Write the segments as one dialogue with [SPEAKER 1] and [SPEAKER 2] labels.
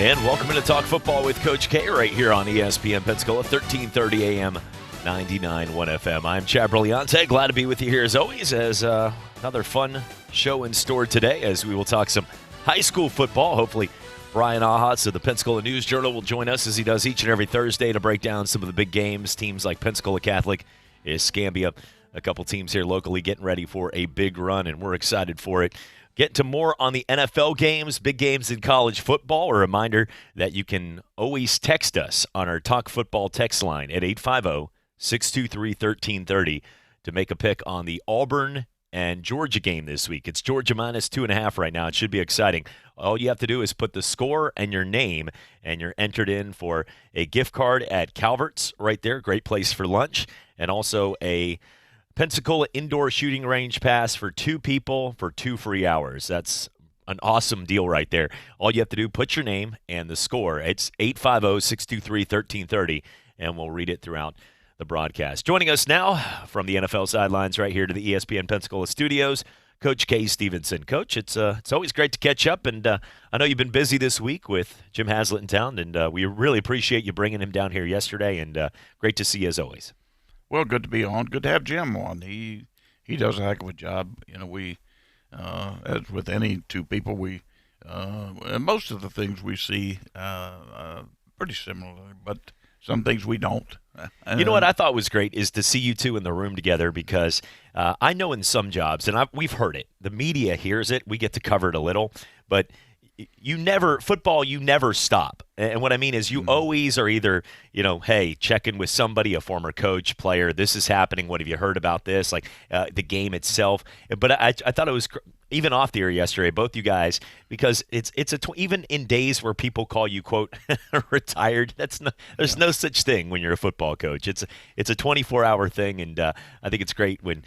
[SPEAKER 1] And welcome to Talk Football with Coach K right here on ESPN Pensacola, 1330 AM, 99.1 FM. I'm Chad Brilliante. Glad to be with you here as always as another fun show in store today as we will talk some high school football. Hopefully Brian Ahatz of the Pensacola News-Journal will join us as he does each and every Thursday to break down some of the big games. Teams like Pensacola Catholic, Escambia, a couple teams here locally getting ready for a big run, and we're excited for it. Get to more on the NFL games, big games in college football. A reminder that you can always text us on our Talk Football text line at 850-623-1330 to make a pick on the Auburn and Georgia game this week. It's Georgia minus 2.5 right now. It should be exciting. All you have to do is put the score and your name, and you're entered in for a gift card at Calvert's right there. Great place for lunch. And also a Pensacola indoor shooting range pass for 2 people for 2 free hours. That's an awesome deal right there. All you have to do, put your name and the score. It's 850-623-1330, and we'll read it throughout the broadcast. Joining us now from the NFL sidelines right here to the ESPN Pensacola studios, Coach K. Stevenson. Coach, it's always great to catch up, and I know you've been busy this week with Jim Haslett in town, and we really appreciate you bringing him down here yesterday, and great to see you as always.
[SPEAKER 2] Well, good to be on. Good to have Jim on. He does a heck of a job. You know, we, as with any two people, we most of the things we see pretty similar, but some things we don't.
[SPEAKER 1] You know what I thought was great is to see you two in the room together because I know in some jobs, and we've heard it, the media hears it, we get to cover it a little, but you never stop. And what I mean is you always are either, hey, checking with somebody, a former coach, player, this is happening, what have you heard about this, like the game itself. But I thought it was even off the air yesterday, both you guys, because even in days where people call you, quote, retired, there's no such thing when you're a football coach. It's a 24-hour thing, and I think it's great when,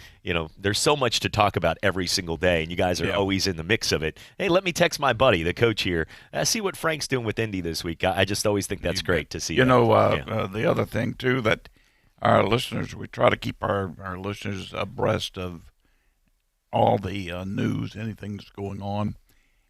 [SPEAKER 1] there's so much to talk about every single day, and you guys are always in the mix of it. Hey, let me text my buddy, the coach here, see what Frank's doing with Indy this week. I just always think that's great to see.
[SPEAKER 2] The other thing, too, that our listeners, we try to keep our listeners abreast of all the news, anything that's going on.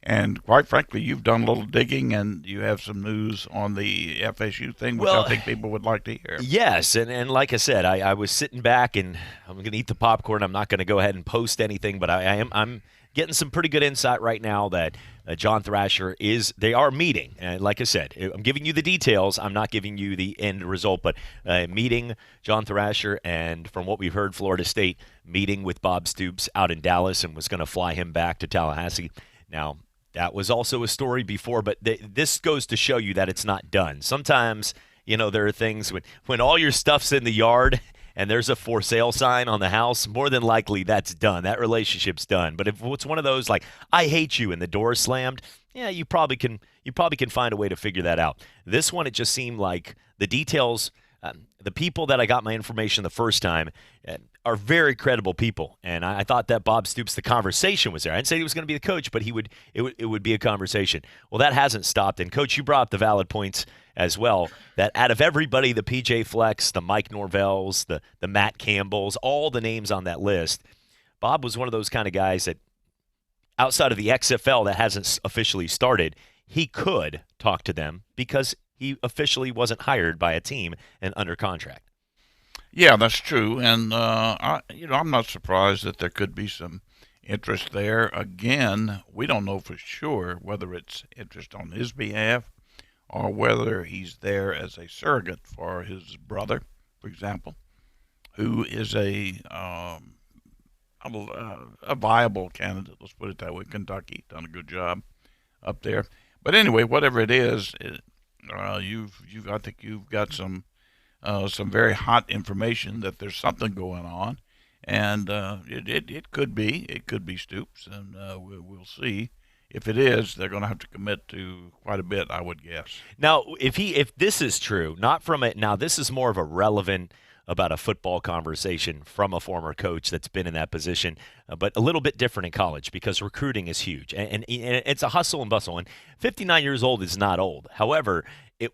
[SPEAKER 2] And quite frankly, you've done a little digging, and you have some news on the FSU thing, which I think people would like to hear.
[SPEAKER 1] Yes, and like I said, I was sitting back, and I'm going to eat the popcorn. I'm not going to go ahead and post anything, but I'm getting some pretty good insight right now that John Thrasher they are meeting. And like I said, I'm giving you the details. I'm not giving you the end result, but meeting John Thrasher, and from what we've heard, Florida State meeting with Bob Stoops out in Dallas and was going to fly him back to Tallahassee. Now, that was also a story before, but this goes to show you that it's not done. Sometimes, there are things when all your stuff's in the yard and there's a for sale sign on the house, more than likely that's done. That relationship's done. But if it's one of those like, I hate you and the door is slammed, yeah, you probably can find a way to figure that out. This one, it just seemed like the details, the people that I got my information the first time are very credible people. And I thought that Bob Stoops, the conversation was there. I didn't say he was going to be the coach, but it would be a conversation. Well, that hasn't stopped. And, Coach, you brought up the valid points as well, that out of everybody, the P.J. Flecks, the Mike Norvells, the Matt Campbells, all the names on that list, Bob was one of those kind of guys that outside of the XFL that hasn't officially started, he could talk to them because he officially wasn't hired by a team and under contract.
[SPEAKER 2] Yeah, that's true, and I'm not surprised that there could be some interest there. Again, we don't know for sure whether it's interest on his behalf or whether he's there as a surrogate for his brother, for example, who is a viable candidate. Let's put it that way. Kentucky done a good job up there, but anyway, whatever it is, I think you've got some very hot information that there's something going on, and it could be Stoops, and we'll see. If it is, they're going to have to commit to quite a bit, I would guess.
[SPEAKER 1] Now, if this is true, not from it. Now, this is more of a relevant about a football conversation from a former coach that's been in that position, but a little bit different in college because recruiting is huge, and it's a hustle and bustle. And 59 years old is not old. However,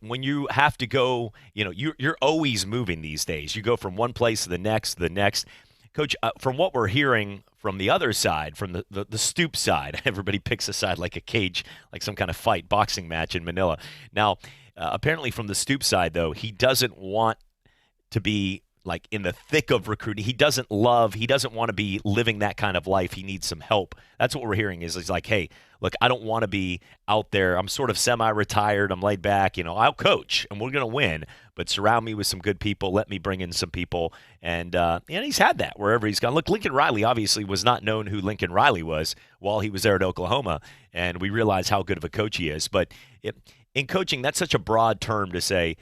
[SPEAKER 1] when you have to go, you're always moving these days. You go from one place to the next, Coach, from what we're hearing from the other side, from the stoop side, everybody picks a side like a cage, like some kind of fight, boxing match in Manila. Now, apparently from the stoop side, though, he doesn't want to be like in the thick of recruiting. He doesn't want to be living that kind of life. He needs some help. That's what we're hearing is he's like, hey, look, I don't want to be out there. I'm sort of semi-retired. I'm laid back. I'll coach and we're going to win, but surround me with some good people. Let me bring in some people. And he's had that wherever he's gone. Look, Lincoln Riley obviously was not known who Lincoln Riley was while he was there at Oklahoma, and we realize how good of a coach he is. But in coaching, that's such a broad term to say,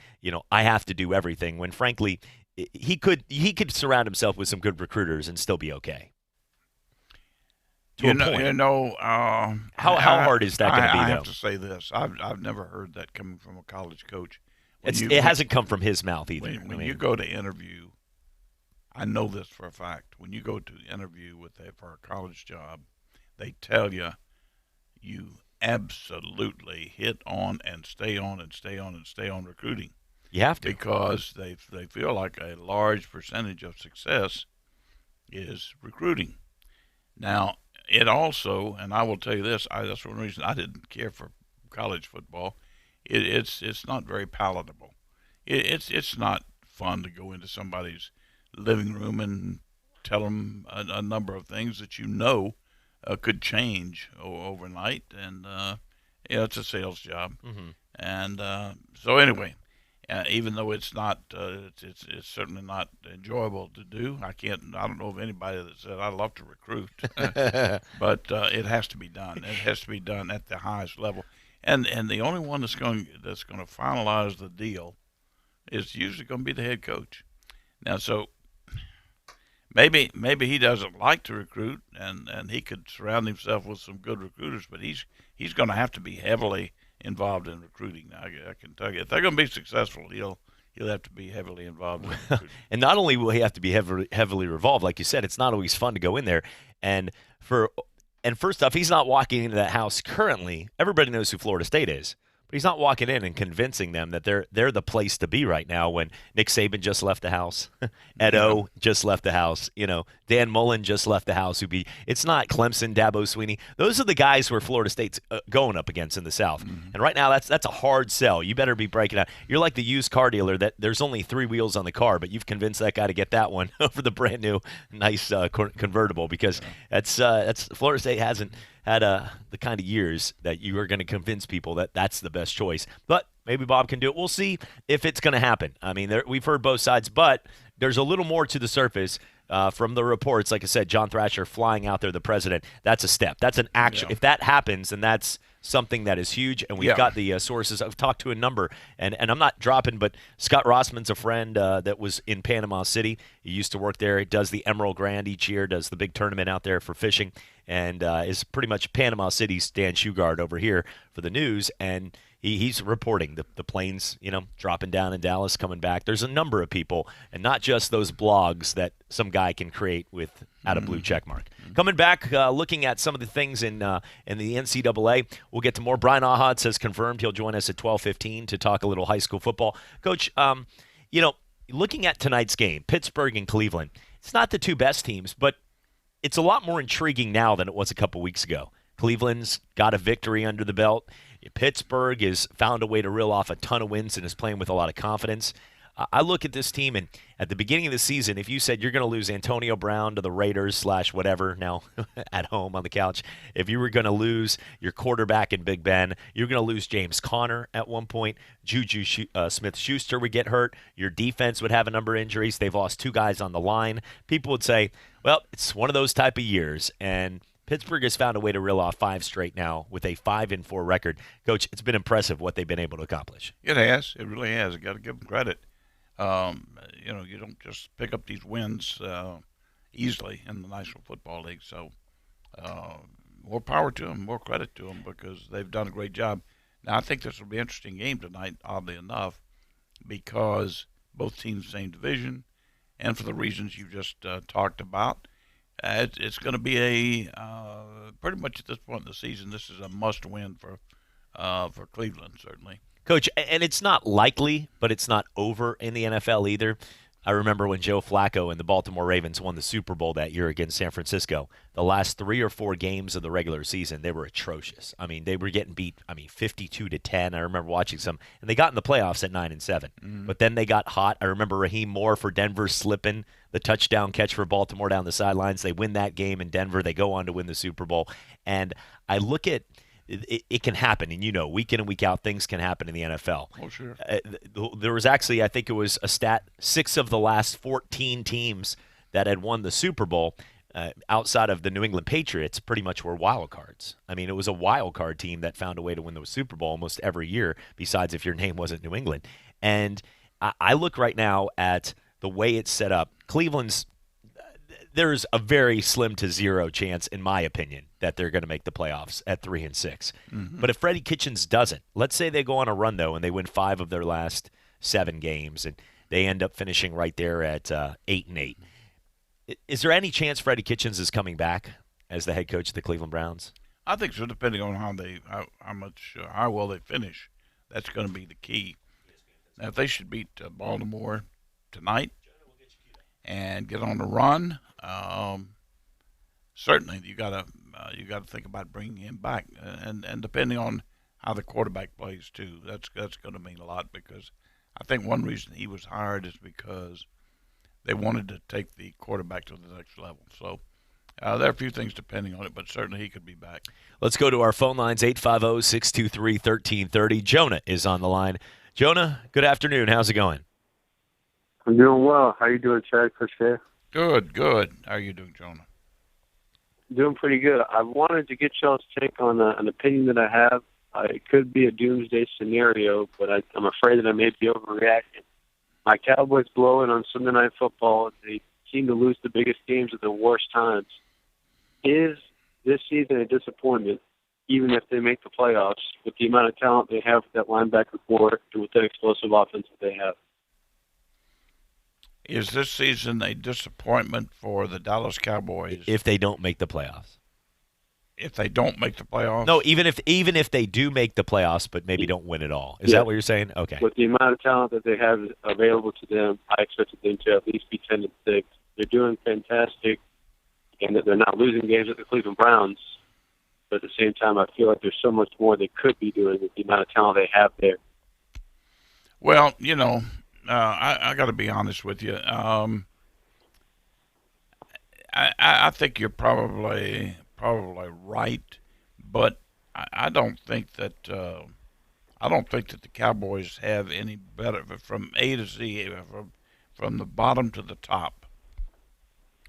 [SPEAKER 1] I have to do everything when, frankly, he could surround himself with some good recruiters and still be okay.
[SPEAKER 2] How
[SPEAKER 1] hard is that going to be?
[SPEAKER 2] I
[SPEAKER 1] though?
[SPEAKER 2] have to say this: I've never heard that coming from a college coach.
[SPEAKER 1] It hasn't come from his mouth either.
[SPEAKER 2] When you go to interview, I know this for a fact. When you go to interview for a college job, they tell you absolutely hit on and stay on and stay on and stay on recruiting.
[SPEAKER 1] You have to.
[SPEAKER 2] Because they feel like a large percentage of success is recruiting. Now, it also, and I will tell you this, that's one reason I didn't care for college football. It's not very palatable. It's not fun to go into somebody's living room and tell them a number of things that could change overnight. And, it's a sales job.
[SPEAKER 1] Mm-hmm.
[SPEAKER 2] And so anyway, even though it's not, it's certainly not enjoyable to do. I don't know of anybody that said I love to recruit, but it has to be done. It has to be done at the highest level, and the only one that's going to finalize the deal is usually going to be the head coach. Now, so maybe he doesn't like to recruit, and he could surround himself with some good recruiters, but he's going to have to be heavily involved in recruiting. Now, I can tell you, if they're going to be successful, he'll have to be heavily involved in recruiting.
[SPEAKER 1] And not only will he have to be heavily involved, like you said, it's not always fun to go in there. And first off, he's not walking into that house currently. Everybody knows who Florida State is. But he's not walking in and convincing them that they're the place to be right now when Nick Saban just left the house. Ed O just left the house. Dan Mullen just left the house. It's not Clemson, Dabo Swinney. Those are the guys where Florida State's going up against in the South. Mm-hmm. And right now that's a hard sell. You better be breaking out. You're like the used car dealer that there's only 3 wheels on the car, but you've convinced that guy to get that one over the brand new nice convertible because that's Florida State hasn't had the kind of years that you are going to convince people that that's the best choice. But maybe Bob can do it. We'll see if it's going to happen. I mean, we've heard both sides, but there's a little more to the surface from the reports. Like I said, John Thrasher flying out there, the president, that's a step. That's an action. Yeah. If that happens, then that's something that is huge, and we've got the sources. I've talked to a number, and I'm not dropping, but Scott Rossman's a friend that was in Panama City. He used to work there. He does the Emerald Grand each year, does the big tournament out there for fishing, and is pretty much Panama City's Dan Shugard over here for the news, and he's reporting the planes, dropping down in Dallas, coming back. There's a number of people, and not just those blogs that some guy can create without a blue check mark. Coming back, looking at some of the things in the NCAA. We'll get to more. Brian Ahad has confirmed he'll join us at 12:15 to talk a little high school football. Coach, looking at tonight's game, Pittsburgh and Cleveland, it's not the two best teams, but it's a lot more intriguing now than it was a couple weeks ago. Cleveland's got a victory under the belt. Pittsburgh has found a way to reel off a ton of wins and is playing with a lot of confidence. I look at this team, and at the beginning of the season, if you said you're going to lose Antonio Brown to the Raiders / whatever, now at home on the couch, if you were going to lose your quarterback in Big Ben, you're going to lose James Conner at one point, Juju Smith-Schuster would get hurt, your defense would have a number of injuries, they've lost 2 guys on the line, people would say, well, it's one of those type of years, and Pittsburgh has found a way to reel off 5 straight now with a 5-4 record. Coach, it's been impressive what they've been able to accomplish.
[SPEAKER 2] It has. It really has. You got to give them credit. You don't just pick up these wins easily in the National Football League. So more power to them, more credit to them because they've done a great job. Now, I think this will be an interesting game tonight, oddly enough, because both teams same division, and for the reasons you just talked about. It's going to be pretty much at this point in the season, this is a must-win for Cleveland, certainly.
[SPEAKER 1] Coach, and it's not likely, but it's not over in the NFL either. I remember when Joe Flacco and the Baltimore Ravens won the Super Bowl that year against San Francisco. The last 3 or 4 games of the regular season, they were atrocious. I mean, they were getting beat. 52-10. I remember watching some, and they got in the playoffs at 9-7. But then they got hot. I remember Raheem Moore for Denver slipping the touchdown catch for Baltimore down the sidelines. They win that game in Denver. They go on to win the Super Bowl. And I look at it can happen, and week in and week out, things can happen in the NFL.
[SPEAKER 2] Oh, sure.
[SPEAKER 1] There was actually, I think it was a stat, 6 of the last 14 teams that had won the Super Bowl outside of the New England Patriots pretty much were wild cards. I mean, it was a wild card team that found a way to win the Super Bowl almost every year, besides if your name wasn't New England. And I look right now at the way it's set up. Cleveland's there's a very slim to zero chance, in my opinion, that they're going to make the playoffs at 3-6. But if Freddie Kitchens doesn't, let's say they go on a run, though, and they win 5 of their last 7 games, and they end up finishing right there at 8-8. Is there any chance Freddie Kitchens is coming back as the head coach of the Cleveland Browns?
[SPEAKER 2] I think so, depending on how well they finish. That's going to be the key. Now, if they should beat Baltimore tonight and get on the run, certainly you got to think about bringing him back, and depending on how the quarterback plays too, that's going to mean a lot, because I think one reason he was hired is because they wanted to take the quarterback to the next level. So there are a few things depending on it, but certainly he could be back.
[SPEAKER 1] Let's go to our phone lines, 850-623-1330. Jonah is on the line. Jonah, good afternoon. How's it going?
[SPEAKER 3] I'm doing well. How you doing, Chad? Appreciate it.
[SPEAKER 2] Good. How are you doing, Jonah?
[SPEAKER 3] Doing pretty good. I wanted to get y'all's take on an opinion that I have. It could be a doomsday scenario, but I'm afraid that I may be overreacting. My Cowboys blow it on Sunday Night Football. They seem to lose the biggest games at the worst times. Is this season a disappointment, even if they make the playoffs, with the amount of talent they have with that linebacker core and with that explosive offense that they have?
[SPEAKER 2] Is this season a disappointment for the Dallas Cowboys
[SPEAKER 1] If they don't make the playoffs.
[SPEAKER 2] if they don't make the playoffs?
[SPEAKER 1] No, even if they do make the playoffs, but maybe don't win it all. Is that what you're saying? Okay.
[SPEAKER 3] With the amount of talent that they have available to them, I expected them to at least be 10-6. They're doing fantastic, and that they're not losing games at the Cleveland Browns. But at the same time, I feel like there's so much more they could be doing with the amount of talent they have there.
[SPEAKER 2] Well, I got to be honest with you. I think you're probably right, but I don't think that the Cowboys have any better from A to Z, from the bottom to the top.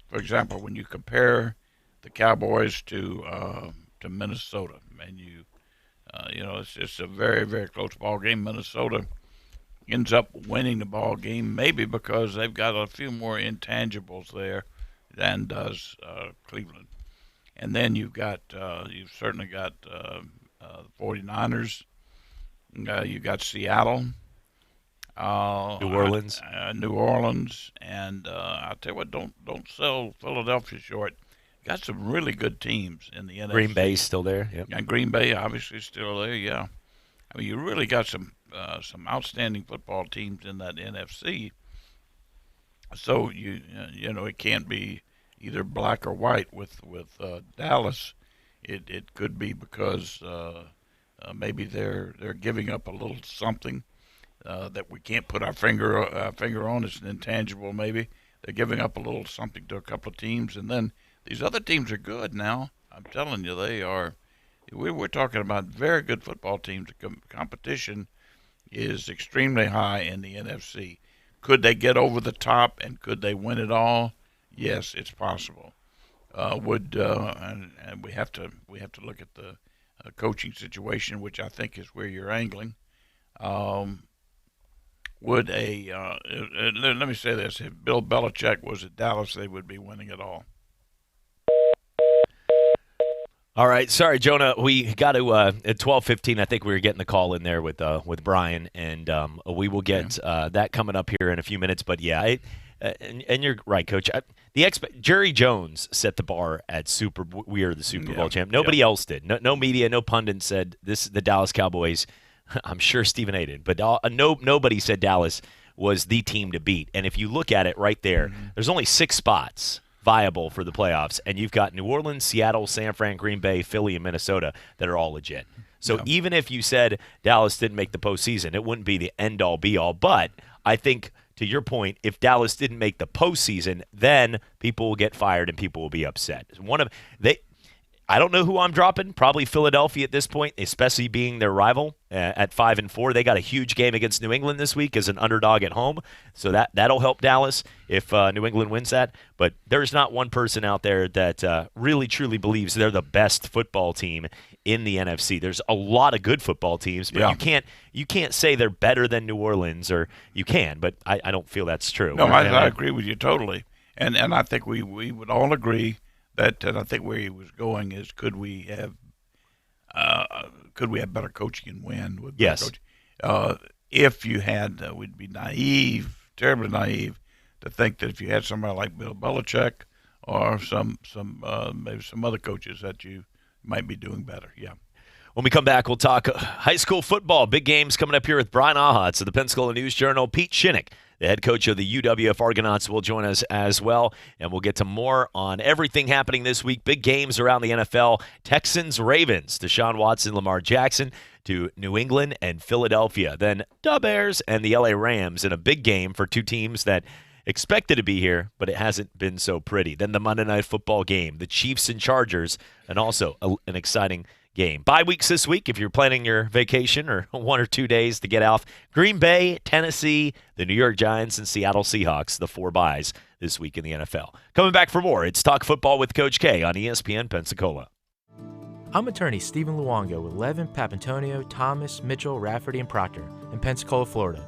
[SPEAKER 2] For example, when you compare the Cowboys to Minnesota, and it's just a very, very close ball game. Minnesota ends up winning the ball game, maybe because they've got a few more intangibles there than does Cleveland. And then you've certainly got the 49ers. You've got Seattle. New Orleans. And I tell you what, don't sell Philadelphia short. Got some really good teams in the NFC.
[SPEAKER 1] Green Bay's still there. Yep.
[SPEAKER 2] And Green Bay obviously still there, yeah. I mean, you really got some outstanding football teams in that NFC. So it can't be either black or white with Dallas. It could be because maybe they're giving up a little something that we can't put our finger on. It's an intangible maybe. They're giving up a little something to a couple of teams, and then these other teams are good now. I'm telling you, they are. We're talking about very good football teams. The competition is extremely high in the NFC. Could they get over the top and could they win it all? Yes, it's possible. And we have to look at the coaching situation, which I think is where you're angling. Let me say this: if Bill Belichick was at Dallas, they would be winning it all.
[SPEAKER 1] All right, sorry, Jonah. We got to at 12:15. I think we were getting the call in there with Brian, and we will get that coming up here in a few minutes. But yeah, and you're right, Coach. Jerry Jones set the bar at we are the Super Bowl champ. Nobody else did. No media, no pundit said this. The Dallas Cowboys. I'm sure Stephen A. did, but nobody said Dallas was the team to beat. And if you look at it right there, there's only 6 spots viable for the playoffs, and you've got New Orleans, Seattle, San Fran, Green Bay, Philly, and Minnesota that are all legit. So even if you said Dallas didn't make the postseason, it wouldn't be the end-all, be-all. But I think, to your point, if Dallas didn't make the postseason, then people will get fired and people will be upset. I don't know who I'm dropping. Probably Philadelphia at this point, especially being their rival at 5-4. They got a huge game against New England this week as an underdog at home, so that'll help Dallas if New England wins that. But there's not one person out there that really truly believes they're the best football team in the NFC. There's a lot of good football teams, but you can't say they're better than New Orleans, or you can, but I don't feel that's true.
[SPEAKER 2] No, I agree with you totally, and I think we would all agree that I think where he was going is could we have better coaching and win with better coaching? If you had, we'd be terribly naive, to think that if you had somebody like Bill Belichick or maybe some other coaches that you might be doing better. Yeah.
[SPEAKER 1] When we come back, we'll talk high school football. Big games coming up here with Brian Ahatz of the Pensacola News-Journal. Pete Shinnick, the head coach of the UWF Argonauts, will join us as well. And we'll get to more on everything happening this week. Big games around the NFL. Texans-Ravens, Deshaun Watson, Lamar Jackson, to New England and Philadelphia. Then the Bears and the LA Rams in a big game for two teams that expected to be here, but it hasn't been so pretty. Then the Monday Night Football game, the Chiefs and Chargers, and also an exciting game. Bye weeks this week if you're planning your vacation or 1 or 2 days to get off. Green Bay, Tennessee, the New York Giants, and Seattle Seahawks, the 4 byes this week in the NFL. Coming back for more, it's Talk Football with Coach K on ESPN Pensacola.
[SPEAKER 4] I'm attorney Stephen Luongo with Levin, Papantonio, Thomas, Mitchell, Rafferty, and Proctor in Pensacola, Florida.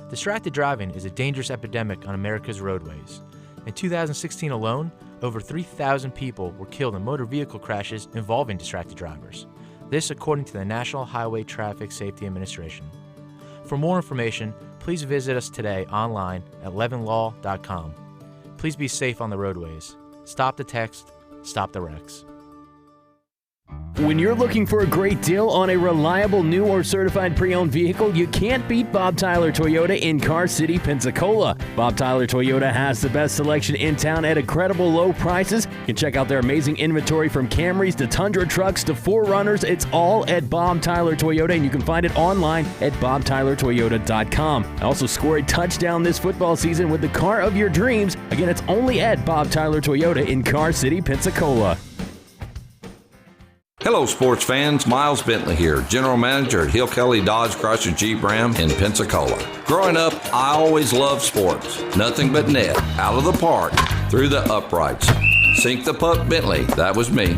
[SPEAKER 4] Distracted driving is a dangerous epidemic on America's roadways. In 2016 alone, over 3,000 people were killed in motor vehicle crashes involving distracted drivers. This according to the National Highway Traffic Safety Administration. For more information, please visit us today online at levinlaw.com. Please be safe on the roadways. Stop the text, stop the wrecks.
[SPEAKER 5] When you're looking for a great deal on a reliable new or certified pre-owned vehicle, you can't beat Bob Tyler Toyota in Car City, Pensacola. Bob Tyler Toyota has the best selection in town at incredible low prices. You can check out their amazing inventory from Camrys to Tundra trucks to 4Runners. It's all at Bob Tyler Toyota, and you can find it online at bobtylertoyota.com. Also score a touchdown this football season with the car of your dreams. Again, it's only at Bob Tyler Toyota in Car City, Pensacola.
[SPEAKER 6] Hello, sports fans. Miles Bentley here, General Manager at Hill Kelly Dodge Chrysler Jeep Ram in Pensacola. Growing up, I always loved sports. Nothing but net, out of the park, through the uprights. Sink the puck Bentley, that was me.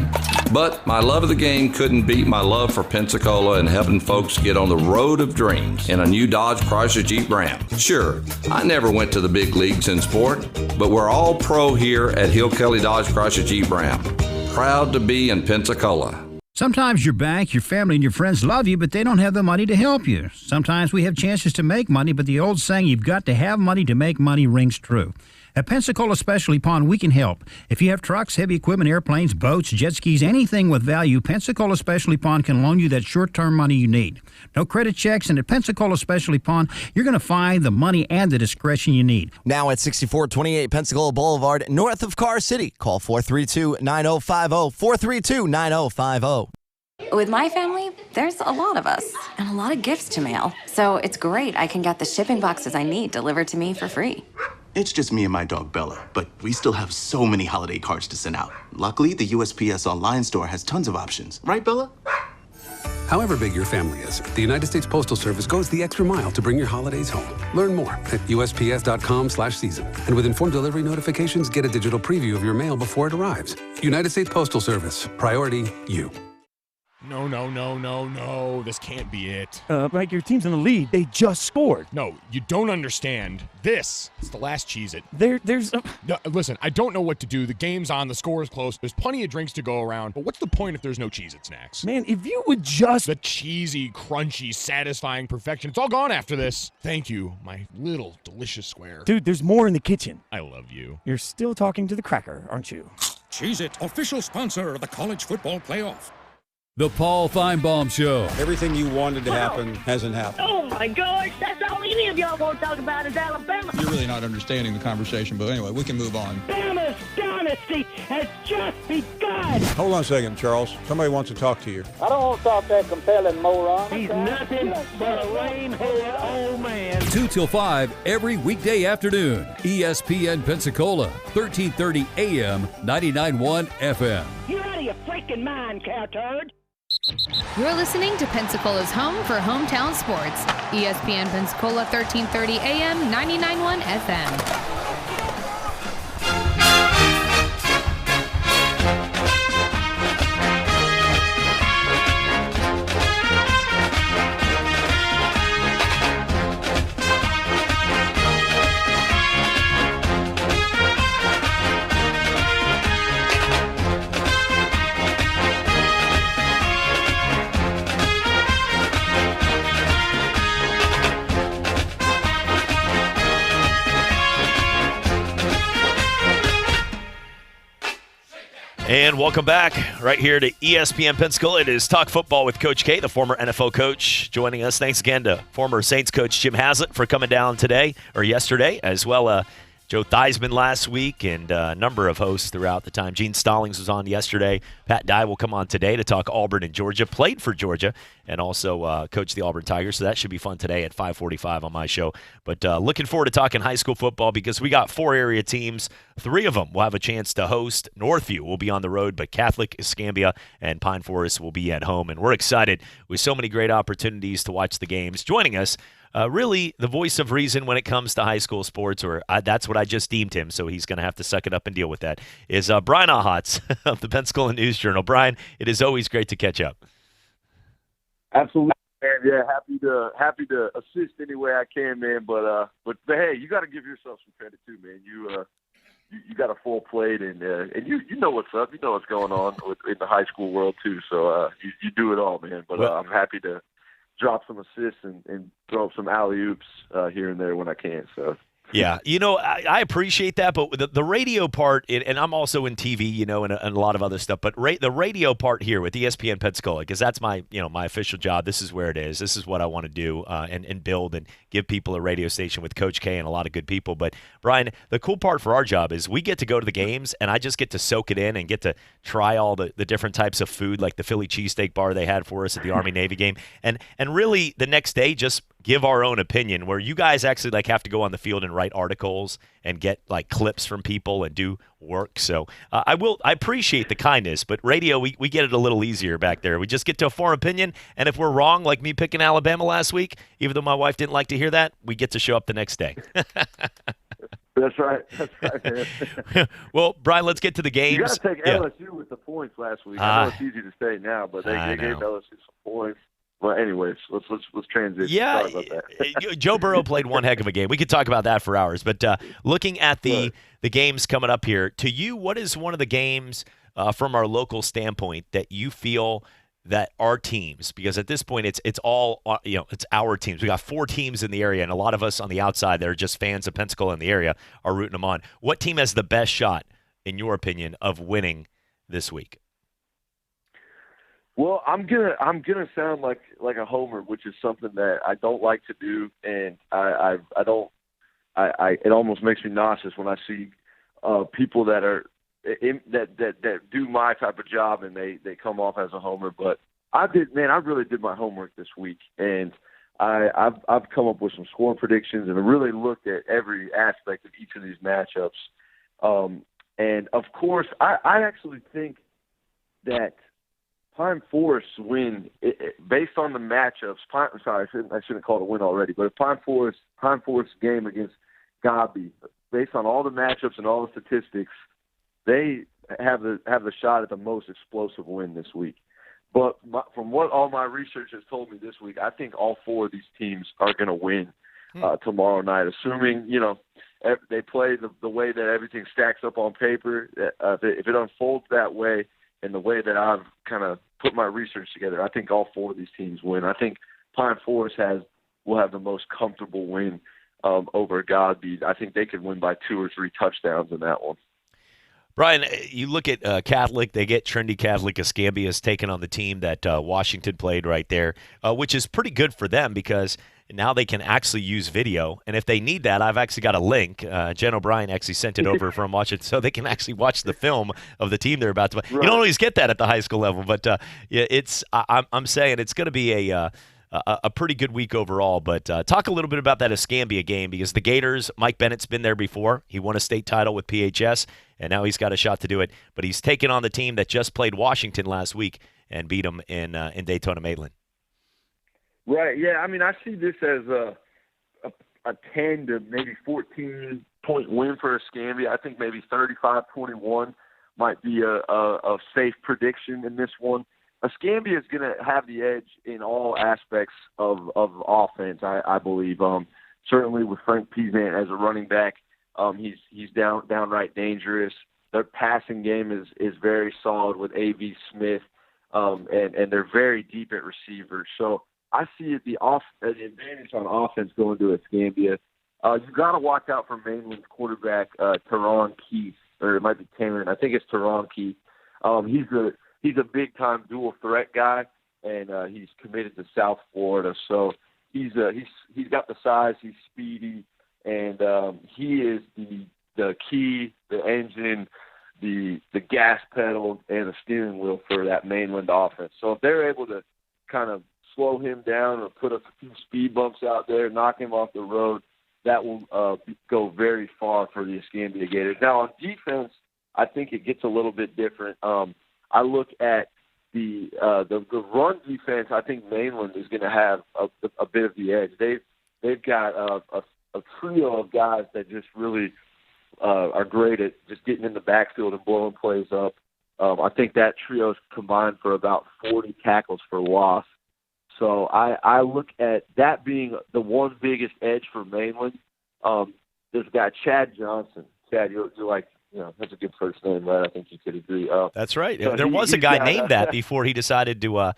[SPEAKER 6] But my love of the game couldn't beat my love for Pensacola and helping folks get on the road of dreams in a new Dodge Chrysler Jeep Ram. Sure, I never went to the big leagues in sport, but we're all pro here at Hill Kelly Dodge Chrysler Jeep Ram. Proud to be in Pensacola.
[SPEAKER 7] Sometimes your bank, your family, and your friends love you, but they don't have the money to help you. Sometimes we have chances to make money, but the old saying, you've got to have money to make money, rings true. At Pensacola Specialty Pond, we can help. If you have trucks, heavy equipment, airplanes, boats, jet skis, anything with value, Pensacola Specialty Pond can loan you that short-term money you need. No credit checks, and at Pensacola Specialty Pond, you're going to find the money and the discretion you need.
[SPEAKER 8] Now at 6428 Pensacola Boulevard, north of Car City. Call 432-9050, 432-9050.
[SPEAKER 9] With my family, there's a lot of us and a lot of gifts to mail. So it's great I can get the shipping boxes I need delivered to me for free.
[SPEAKER 10] It's just me and my dog Bella, but we still have so many holiday cards to send out. Luckily, the USPS online store has tons of options. Right, Bella?
[SPEAKER 11] However big your family is, the United States Postal Service goes the extra mile to bring your holidays home. Learn more at USPS.com/season. And with informed delivery notifications, get a digital preview of your mail before it arrives. United States Postal Service. Priority you.
[SPEAKER 12] No. This can't be it.
[SPEAKER 13] Mike, your team's in the lead. They just scored.
[SPEAKER 12] No, you don't understand. This is the last Cheez-It.
[SPEAKER 13] There's
[SPEAKER 12] No, listen, I don't know what to do. The game's on. The score is close. There's plenty of drinks to go around. But what's the point if there's no Cheez-It snacks?
[SPEAKER 13] Man, if you would just...
[SPEAKER 12] The cheesy, crunchy, satisfying perfection. It's all gone after this. Thank you, my little delicious square.
[SPEAKER 13] Dude, there's more in the kitchen.
[SPEAKER 12] I love you.
[SPEAKER 13] You're still talking to the cracker, aren't you?
[SPEAKER 14] Cheez-It, official sponsor of the college football playoff. The Paul Feinbaum Show.
[SPEAKER 15] Everything you wanted to happen hasn't happened.
[SPEAKER 16] Oh, my gosh. That's all any of y'all want to talk about is Alabama.
[SPEAKER 15] You're really not understanding the conversation, but anyway, we can move on.
[SPEAKER 16] Alabama's dynasty has just begun.
[SPEAKER 15] Hold on a second, Charles. Somebody wants to talk to you.
[SPEAKER 17] I don't want to talk that compelling moron.
[SPEAKER 16] He's nothing but a lame-headed old man.
[SPEAKER 14] 2 till 5 every weekday afternoon. ESPN Pensacola, 1330 AM, 99.1 FM.
[SPEAKER 16] You're out of your freaking mind, cow turd.
[SPEAKER 18] You're listening to Pensacola's home for hometown sports. ESPN Pensacola 1330 AM 99.1 FM.
[SPEAKER 1] And welcome back right here to ESPN Pensacola. It is Talk Football with Coach K, the former NFL coach, joining us. Thanks again to former Saints coach Jim Haslett for coming down today or yesterday, as well Joe Theismann last week, and a number of hosts throughout the time. Gene Stallings was on yesterday. Pat Dye will come on today to talk Auburn and Georgia. Played for Georgia and also coached the Auburn Tigers, so that should be fun today at 5:45 on my show. But looking forward to talking high school football because we got 4 area teams. 3 of them will have a chance to host. Northview will be on the road, but Catholic, Escambia, and Pine Forest will be at home. And we're excited with so many great opportunities to watch the games. Joining us, really the voice of reason when it comes to high school sports, or that's what I just deemed him, so he's going to have to suck it up and deal with that, is Brian Ahatz of the Pensacola News-Journal. Brian, it is always great to catch up.
[SPEAKER 19] Absolutely, man. Yeah, happy to assist any way I can, man. But hey, you got to give yourself some credit too, man. You got a full plate, and you know what's up. You know what's going on in the high school world too. So you do it all, man. But I'm happy to drop some assists and throw up some alley-oops here and there when I can. So.
[SPEAKER 1] Yeah, I appreciate that, but the radio part, and I'm also in TV, and a lot of other stuff, but the radio part here with ESPN Pensacola, because that's my official job. This is where it is. This is what I want to do and build and give people a radio station with Coach K and a lot of good people. But, Brian, the cool part for our job is we get to go to the games, and I just get to soak it in and get to try all the different types of food, like the Philly cheesesteak bar they had for us at the Army-Navy game. And really, the next day, just give our own opinion, where you guys actually have to go on the field and write articles and get clips from people and do work. So I appreciate the kindness, but radio, we get it a little easier back there. We just get to a form opinion, and if we're wrong, like me picking Alabama last week, even though my wife didn't like to hear that, we get to show up the next day.
[SPEAKER 19] That's right, man.
[SPEAKER 1] Well, Brian, let's get to the games.
[SPEAKER 19] You got to take LSU with the points last week. I know it's easy to say now, but they gave LSU some points. Well, anyways, let's transition.
[SPEAKER 1] Yeah,
[SPEAKER 19] sorry about that.
[SPEAKER 1] Joe Burrow played one heck of a game. We could talk about that for hours. But looking at the games coming up here, to you, what is one of the games from our local standpoint that you feel that our teams, because at this point it's all it's our teams. We got 4 teams in the area, and a lot of us on the outside that are just fans of Pensacola in the area are rooting them on. What team has the best shot, in your opinion, of winning this week?
[SPEAKER 19] Well, I'm gonna sound like a homer, which is something that I don't like to do, and I don't. It almost makes me nauseous when I see people that are that do my type of job and they come off as a homer. But I really did my homework this week, and I've come up with some score predictions and really looked at every aspect of each of these matchups. And of course, I actually think that Pine Forest's win, based on the matchups. I shouldn't call it a win already, but if Pine Forest's game against Gobby, based on all the matchups and all the statistics, they have the shot at the most explosive win this week. But from what all my research has told me this week, I think all 4 of these teams are going to win tomorrow night, assuming they play the way that everything stacks up on paper. If it unfolds that way, and the way that I've kind of put my research together, I think all 4 of these teams win. I think Pine Forest will have the most comfortable win over Godby. I think they could win by 2 or 3 touchdowns in that one.
[SPEAKER 1] Brian, you look at Catholic, they get trendy Catholic. Escambia is taking on the team that Washington played right there, which is pretty good for them because now they can actually use video. And if they need that, I've actually got a link. Jen O'Brien actually sent it over from Washington, so they can actually watch the film of the team they're about to play. Right. You don't always get that at the high school level, but yeah, I'm saying it's going to be a pretty good week overall. But talk a little bit about that Escambia game because the Gators, Mike Bennett's been there before. He won a state title with PHS, and now he's got a shot to do it. But he's taken on the team that just played Washington last week and beat them in Daytona-Maitland.
[SPEAKER 19] Right, yeah. I mean, I see this as a 10 to maybe 14-point win for Escambia. I think maybe 35-21 might be a safe prediction in this one. Escambia is going to have the edge in all aspects of offense, I believe. Certainly with Frank Peasant as a running back, he's downright dangerous. Their passing game is very solid with A.V. Smith, and they're very deep at receivers. So I see the advantage on offense going to Escambia. You got to watch out for Mainland's quarterback, Teron Keith, or it might be Taron. I think it's Teron Keith. He's a big-time dual-threat guy, and he's committed to South Florida. So he's got the size, he's speedy, and he is the key, the engine, the gas pedal, and the steering wheel for that Mainland offense. So if they're able to kind of slow him down or put a few speed bumps out there, knock him off the road, that will go very far for the Escambia Gators. Now on defense, I think it gets a little bit different. I look at the run defense. I think Mainland is going to have a bit of the edge. They've got a trio of guys that just really are great at just getting in the backfield and blowing plays up. I think that trio is combined for about 40 tackles for loss. So I look at that being the one biggest edge for Mainland. There's a guy, Chad Johnson. Chad, you're like, that's a good first name, right? I think you could agree.
[SPEAKER 1] That's right.
[SPEAKER 19] So
[SPEAKER 1] there was a guy named that before he decided to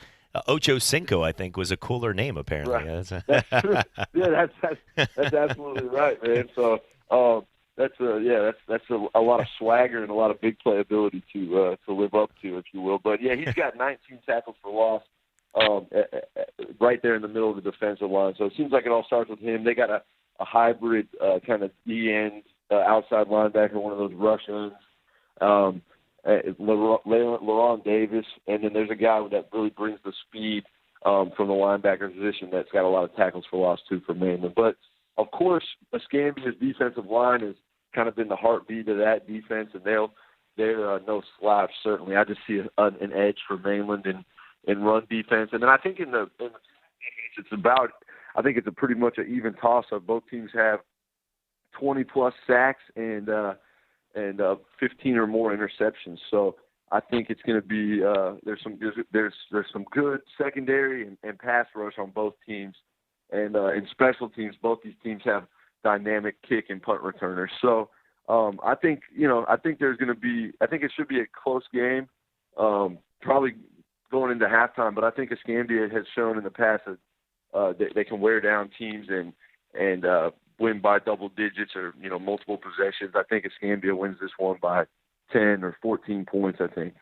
[SPEAKER 1] Ocho Cinco, I think, was a cooler name, apparently.
[SPEAKER 19] Right. That's true. Yeah, that's absolutely right, man. So that's a lot of swagger and a lot of big playability to live up to, if you will. But yeah, he's got 19 tackles for loss right there in the middle of the defensive line. So it seems like it all starts with him. They got a hybrid kind of D-end outside linebacker, one of those Russians, LaRon Davis, and then there's a guy that really brings the speed from the linebacker position that's got a lot of tackles for loss too for Mainland. But of course, Escambia's defensive line has kind of been the heartbeat of that defense, and they're no slouch certainly. I just see an edge for Mainland in run defense, and then I think in the I think it's pretty much an even toss-up. Both teams have 20-plus sacks and 15 or more interceptions. So I think it's going to be there's some good secondary and pass rush on both teams, and in special teams, both these teams have dynamic kick and punt returners. So I think there's going to be I think it should be a close game, probably going into halftime. But I think Escambia has shown in the past that they can wear down teams and win by double digits or multiple possessions. I think Escambia wins this one by 10 or 14 points, I think.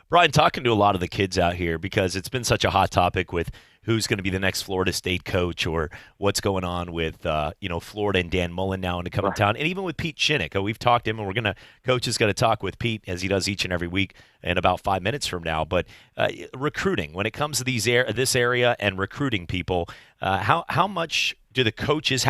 [SPEAKER 1] Brian, talking to a lot of the kids out here, because it's been such a hot topic with who's going to be the next Florida State coach or what's going on with Florida and Dan Mullen now into coming town, and even with Pete Shinnick. We've talked to him, and Coach is going to talk with Pete as he does each and every week in about 5 minutes from now. But recruiting, when it comes to this area and recruiting people, how much do the coaches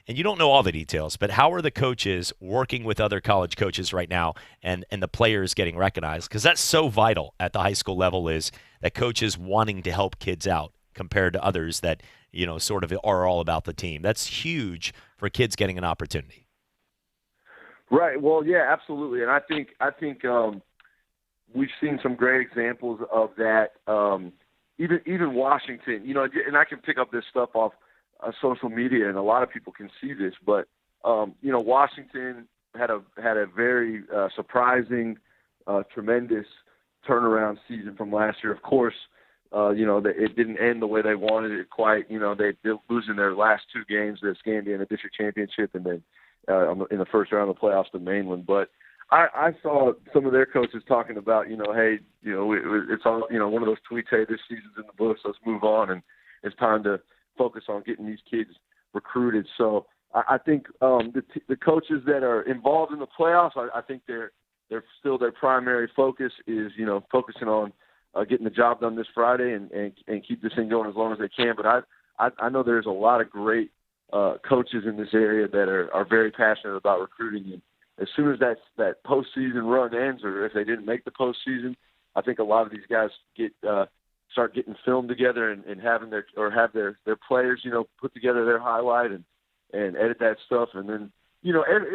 [SPEAKER 1] and you don't know all the details, but how are the coaches working with other college coaches right now and the players getting recognized? Because that's so vital at the high school level, is that coaches wanting to help kids out compared to others that, sort of are all about the team. That's huge for kids getting an opportunity.
[SPEAKER 19] Right. Well, yeah, absolutely. And I think we've seen some great examples of that. Even Washington, and I can pick up this stuff off social media, and a lot of people can see this, but Washington had a very surprising, tremendous turnaround season from last year. Of course, it didn't end the way they wanted it quite. They're losing their last two games, the Escambia and the district championship, and then in the first round of the playoffs to Mainland. But I saw some of their coaches talking about, hey, it's all, one of those tweets, hey, this season's in the books, let's move on, and it's time to focus on getting these kids recruited. So I think the coaches that are involved in the playoffs, I think they're still their primary focus is, focusing on getting the job done this Friday and keep this thing going as long as they can. But I know there's a lot of great coaches in this area that are very passionate about recruiting. And as soon as that postseason run ends, or if they didn't make the postseason, I think a lot of these guys start getting film together and have their players, put together their highlight and edit that stuff. And then,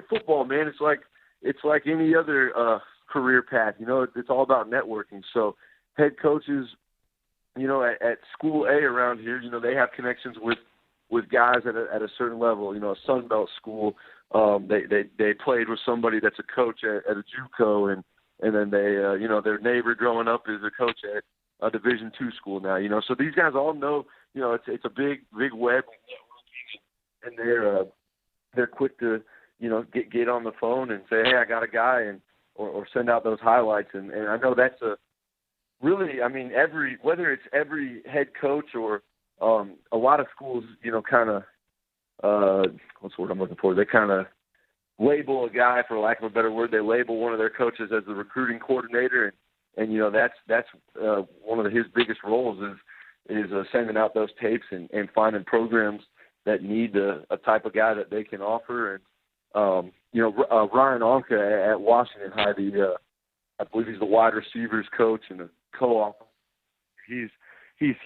[SPEAKER 19] football, man, it's like any other career path. It's all about networking. So head coaches, at school A around here, they have connections with guys at a certain level. A Sun Belt school, they played with somebody that's a coach at a JUCO, and then they, their neighbor growing up is a coach at a Division II school now. So these guys all know, it's a big web, and they're quick to, get on the phone and say, hey, I got a guy, or send out those highlights. And I know that's really, whether it's every head coach or a lot of schools, kind of, what's the word I'm looking for? They kind of label a guy, for lack of a better word, they label one of their coaches as the recruiting coordinator. And that's one of his biggest roles is sending out those tapes and finding programs that need a type of guy that they can offer. And, Ryan Onka at Washington High, I believe he's the wide receivers coach and a co-op. He's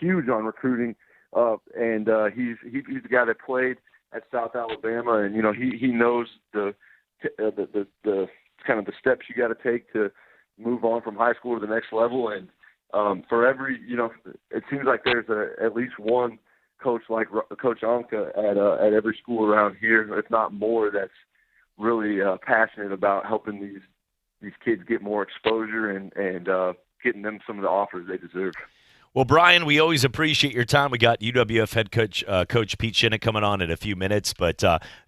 [SPEAKER 19] huge on recruiting, and he's the guy that played at South Alabama, and he knows the kind of the steps you got to take to move on from high school to the next level. And for every, it seems like there's at least one coach like Coach Onka at every school around here, if not more, that's really passionate about helping these kids get more exposure and getting them some of the offers they deserve.
[SPEAKER 1] Well, Brian, we always appreciate your time. We got UWF head coach Coach Pete Shinnick coming on in a few minutes. But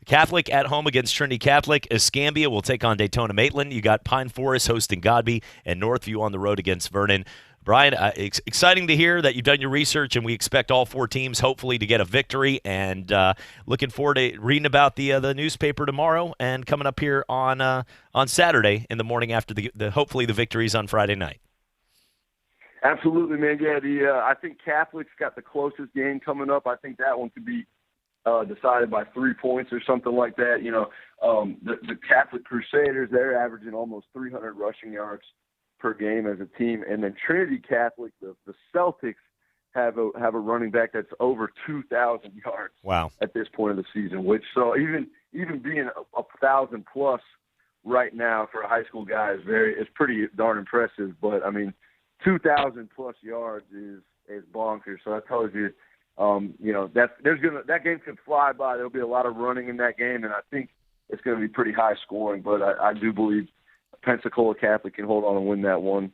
[SPEAKER 1] Catholic at home against Trinity Catholic. Escambia will take on Daytona Maitland. You got Pine Forest hosting Godby, and Northview on the road against Vernon. Brian, exciting to hear that you've done your research, and we expect all four teams hopefully to get a victory. And looking forward to reading about the newspaper tomorrow and coming up here on Saturday in the morning after hopefully the victories on Friday night.
[SPEAKER 19] Absolutely, man. Yeah, I think Catholic's got the closest game coming up. I think that one could be decided by 3 points or something like that. The Catholic Crusaders, they're averaging almost 300 rushing yards per game as a team, and then Trinity Catholic, the Celtics have a running back that's over 2,000 yards.
[SPEAKER 1] Wow.
[SPEAKER 19] At this point of the season. Which so even being 1,000 plus right now for a high school guy is pretty darn impressive. But 2,000 plus yards is bonkers. So that tells you, that game could fly by. There'll be a lot of running in that game, and I think it's going to be pretty high scoring. But I do believe Pensacola Catholic can hold on and win that one.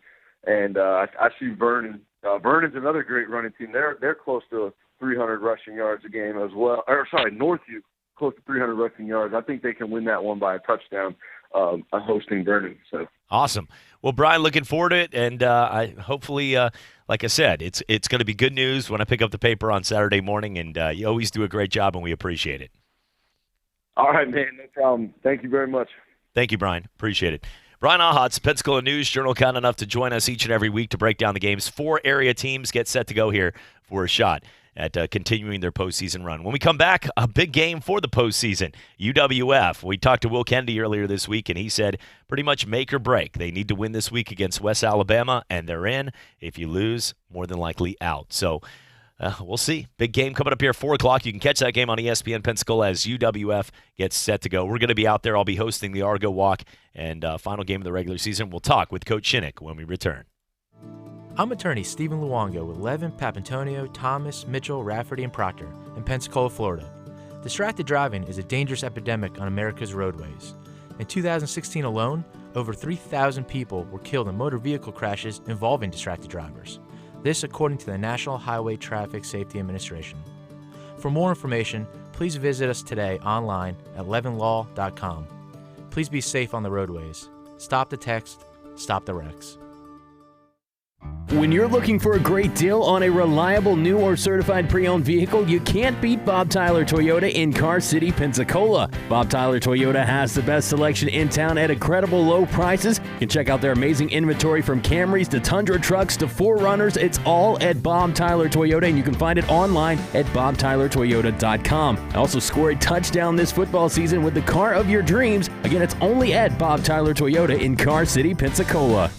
[SPEAKER 19] And I see Vernon. Vernon's another great running team. They're close to 300 rushing yards a game as well. Northview close to 300 rushing yards. I think they can win that one by a touchdown. Hosting Vernon. So
[SPEAKER 1] awesome. Well, Brian, looking forward to it, and hopefully, like I said, it's going to be good news when I pick up the paper on Saturday morning. And you always do a great job, and we appreciate it.
[SPEAKER 19] All right, man, no problem. Thank you very much.
[SPEAKER 1] Thank you, Brian. Appreciate it. Brian Ahatz, Pensacola News Journal, kind enough to join us each and every week to break down the games. 4 area teams get set to go here for a shot at continuing their postseason run. When we come back, a big game for the postseason, UWF. We talked to Will Kennedy earlier this week, and he said pretty much make or break. They need to win this week against West Alabama, and they're in. If you lose, more than likely out. So we'll see. Big game coming up here at 4 o'clock. You can catch that game on ESPN Pensacola as UWF gets set to go. We're going to be out there. I'll be hosting the Argo Walk and final game of the regular season. We'll talk with Coach Shinnick when we return.
[SPEAKER 4] I'm attorney Stephen Luongo with Levin, Papantonio, Thomas, Mitchell, Rafferty, and Proctor in Pensacola, Florida. Distracted driving is a dangerous epidemic on America's roadways. In 2016 alone, over 3,000 people were killed in motor vehicle crashes involving distracted drivers. This according to the National Highway Traffic Safety Administration. For more information, please visit us today online at levinlaw.com. Please be safe on the roadways. Stop the text. Stop the wrecks.
[SPEAKER 5] When you're looking for a great deal on a reliable new or certified pre-owned vehicle, you can't beat Bob Tyler Toyota in Car City, Pensacola. Bob Tyler Toyota has the best selection in town at incredible low prices. You can check out their amazing inventory from Camrys to Tundra trucks to 4Runners. It's all at Bob Tyler Toyota, and you can find it online at bobtylertoyota.com. Also score a touchdown this football season with the car of your dreams. Again, it's only at Bob Tyler Toyota in Car City, Pensacola.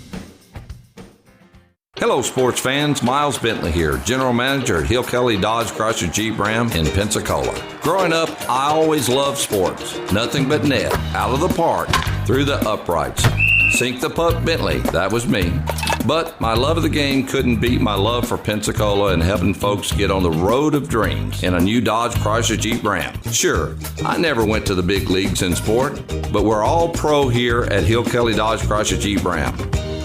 [SPEAKER 6] Hello, sports fans. Miles Bentley here, General Manager at Hill Kelly Dodge Chrysler Jeep Ram in Pensacola. Growing up, I always loved sports. Nothing but net, out of the park, through the uprights. Sink the puck Bentley, that was me. But my love of the game couldn't beat my love for Pensacola and helping folks get on the road of dreams in a new Dodge Chrysler Jeep Ram. Sure, I never went to the big leagues in sport, but we're all pro here at Hill Kelly Dodge Chrysler Jeep Ram.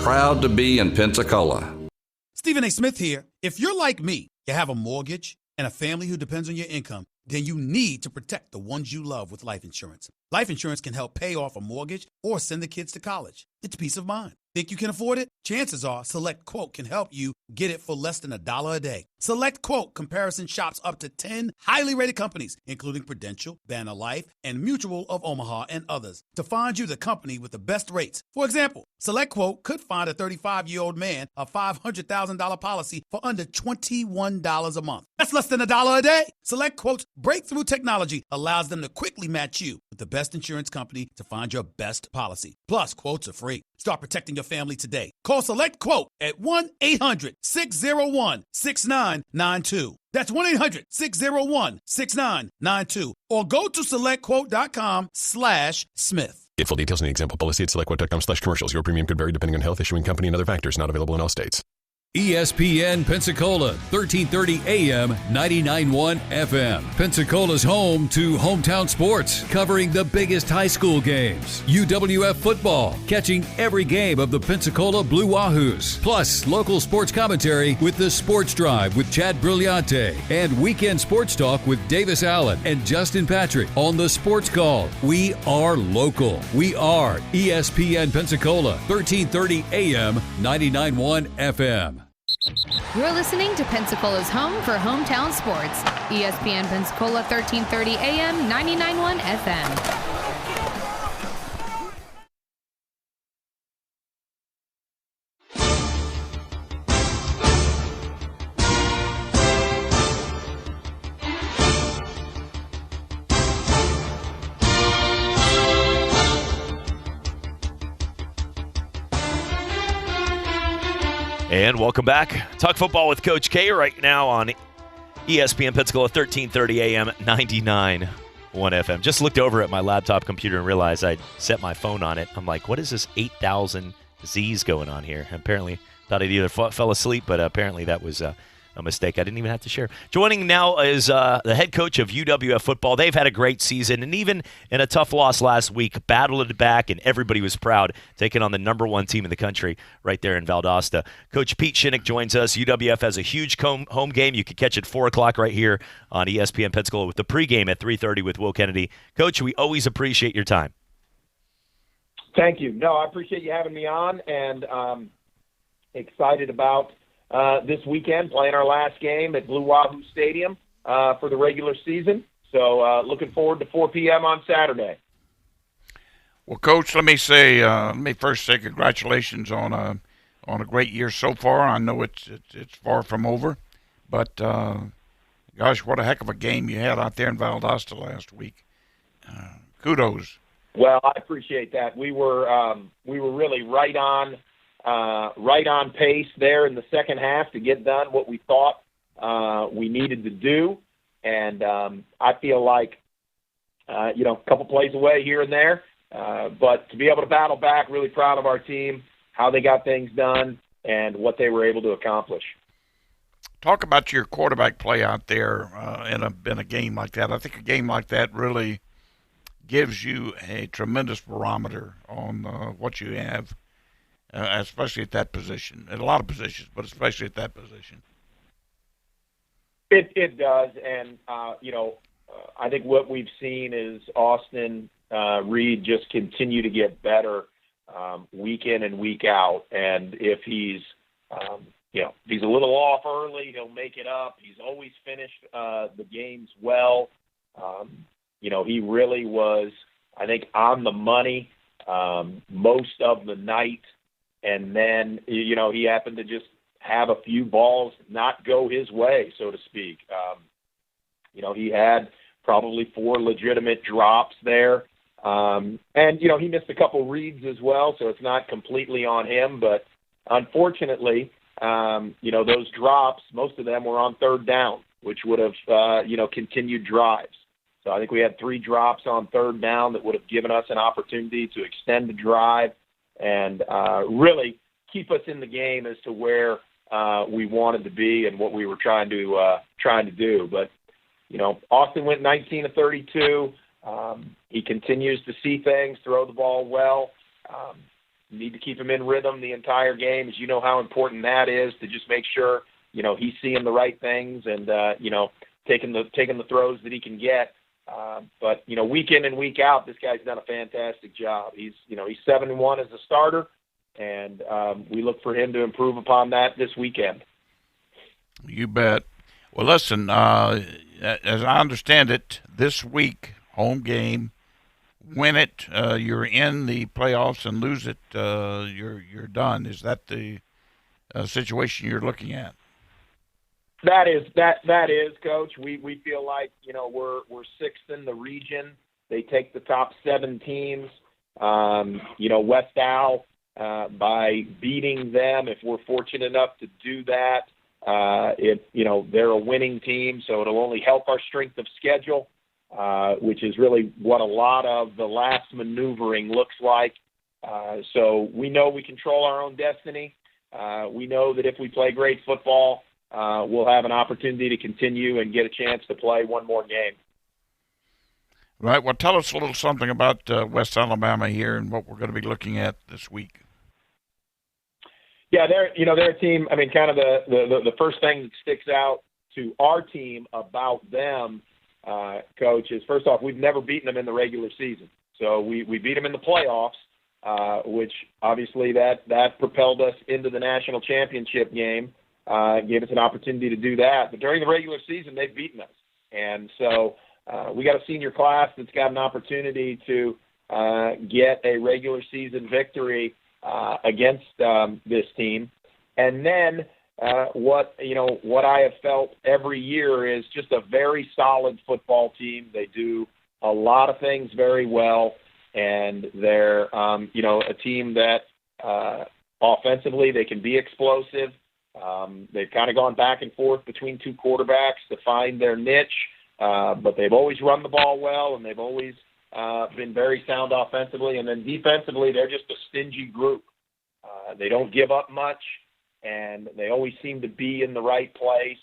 [SPEAKER 6] Proud to be in Pensacola.
[SPEAKER 20] Stephen A. Smith here. If you're like me, you have a mortgage and a family who depends on your income, then you need to protect the ones you love with life insurance. Life insurance can help pay off a mortgage or send the kids to college. It's peace of mind. Think you can afford it? Chances are Select Quote can help you get it for less than $1 a day. Select Quote comparison shops up to 10 highly rated companies, including Prudential, Banner Life, and Mutual of Omaha, and others, to find you the company with the best rates. For example, Select Quote could find a 35-year-old man a $500,000 policy for under $21 a month. That's less than $1 a day. Select Quote's breakthrough technology allows them to quickly match you with the best insurance company to find your best policy. Plus, quotes are free. Start protecting your family today. Call Select Quote at 1-800-601-6992. That's 1-800-601-6992. Or go to selectquote.com/Smith.
[SPEAKER 12] Get full details in the example policy at selectquote.com/commercials. Your premium could vary depending on health, issuing company, and other factors. Not available in all states.
[SPEAKER 14] ESPN Pensacola, 1330 AM, 99.1 FM. Pensacola's home to hometown sports, covering the biggest high school games. UWF football, catching every game of the Pensacola Blue Wahoos. Plus, local sports commentary with the Sports Drive with Chad Brillante. And weekend sports talk with Davis Allen and Justin Patrick on the Sports Call. We are local. We are ESPN Pensacola, 1330 AM, 99.1 FM.
[SPEAKER 18] You're listening to Pensacola's home for hometown sports. ESPN Pensacola 1330 AM 99.1 FM.
[SPEAKER 1] And welcome back. Talk football with Coach K right now on ESPN Pensacola 1330 AM 99.1 FM. Just looked over at my laptop computer and realized I'd set my phone on it. I'm like, what is this 8,000 Z's going on here? Apparently, thought I'd either fell asleep, but apparently that was a mistake I didn't even have to share. Joining now is the head coach of UWF football. They've had a great season, and even in a tough loss last week, battled it back, and everybody was proud, taking on the number one team in the country right there in Valdosta. Coach Pete Shinnick joins us. UWF has a huge home game. You can catch it 4 o'clock right here on ESPN Pensacola with the pregame at 3:30 with Will Kennedy. Coach, we always appreciate your time.
[SPEAKER 21] Thank you. No, I appreciate you having me on, and excited about this weekend, playing our last game at Blue Wahoo Stadium for the regular season. So looking forward to 4 p.m. on Saturday.
[SPEAKER 2] Well, Coach, let me first say congratulations on a great year so far. I know it's far from over, but gosh, what a heck of a game you had out there in Valdosta last week. Kudos.
[SPEAKER 21] Well, I appreciate that. We were really right on pace there in the second half to get done what we thought we needed to do. And I feel like, a couple plays away here and there. But to be able to battle back, really proud of our team, how they got things done, and what they were able to accomplish.
[SPEAKER 2] Talk about your quarterback play out there in a game like that. I think a game like that really gives you a tremendous barometer on what you have, especially at that position. At a lot of positions, but especially at that position.
[SPEAKER 21] It does, and I think what we've seen is Austin Reed just continue to get better week in and week out. And if he's if he's a little off early, he'll make it up. He's always finished the games well. He really was, I think, on the money most of the night. And then, he happened to just have a few balls not go his way, so to speak. He had probably 4 legitimate drops there. And, he missed a couple reads as well, so it's not completely on him. But unfortunately, those drops, most of them were on third down, which would have, continued drives. So I think we had 3 drops on third down that would have given us an opportunity to extend the drive and really keep us in the game as to where we wanted to be and what we were trying to do. But, Austin went 19 of 32. He continues to see things, throw the ball well. You need to keep him in rhythm the entire game, as you know how important that is, to just make sure, he's seeing the right things and, taking the throws that he can get. But week in and week out, this guy's done a fantastic job. He's 7-1 as a starter, and we look for him to improve upon that this weekend.
[SPEAKER 2] You bet. Well, listen, as I understand it, this week, home game, win it, you're in the playoffs, and lose it, you're done. Is that the situation you're looking at?
[SPEAKER 21] That is, Coach. We feel like we're 6th in the region. They take the top 7 teams. West Al, by beating them, if we're fortunate enough to do that, they're a winning team, so it'll only help our strength of schedule, which is really what a lot of the last maneuvering looks like. So we know we control our own destiny. We know that if we play great football, we'll have an opportunity to continue and get a chance to play one more game.
[SPEAKER 2] Right. Well, tell us a little something about West Alabama here and what we're going to be looking at this week.
[SPEAKER 21] Yeah, they're a team. I mean, kind of the first thing that sticks out to our team about them, Coach, is first off, we've never beaten them in the regular season. So we beat them in the playoffs, which obviously that propelled us into the national championship game. Gave us an opportunity to do that. But during the regular season, they've beaten us. And so we got a senior class that's got an opportunity to get a regular season victory against this team. And then what I have felt every year is just a very solid football team. They do a lot of things very well. And they're, a team that offensively they can be explosive. They've kind of gone back and forth between 2 quarterbacks to find their niche, but they've always run the ball well, and they've always been very sound offensively. And then defensively, they're just a stingy group. They don't give up much, and they always seem to be in the right place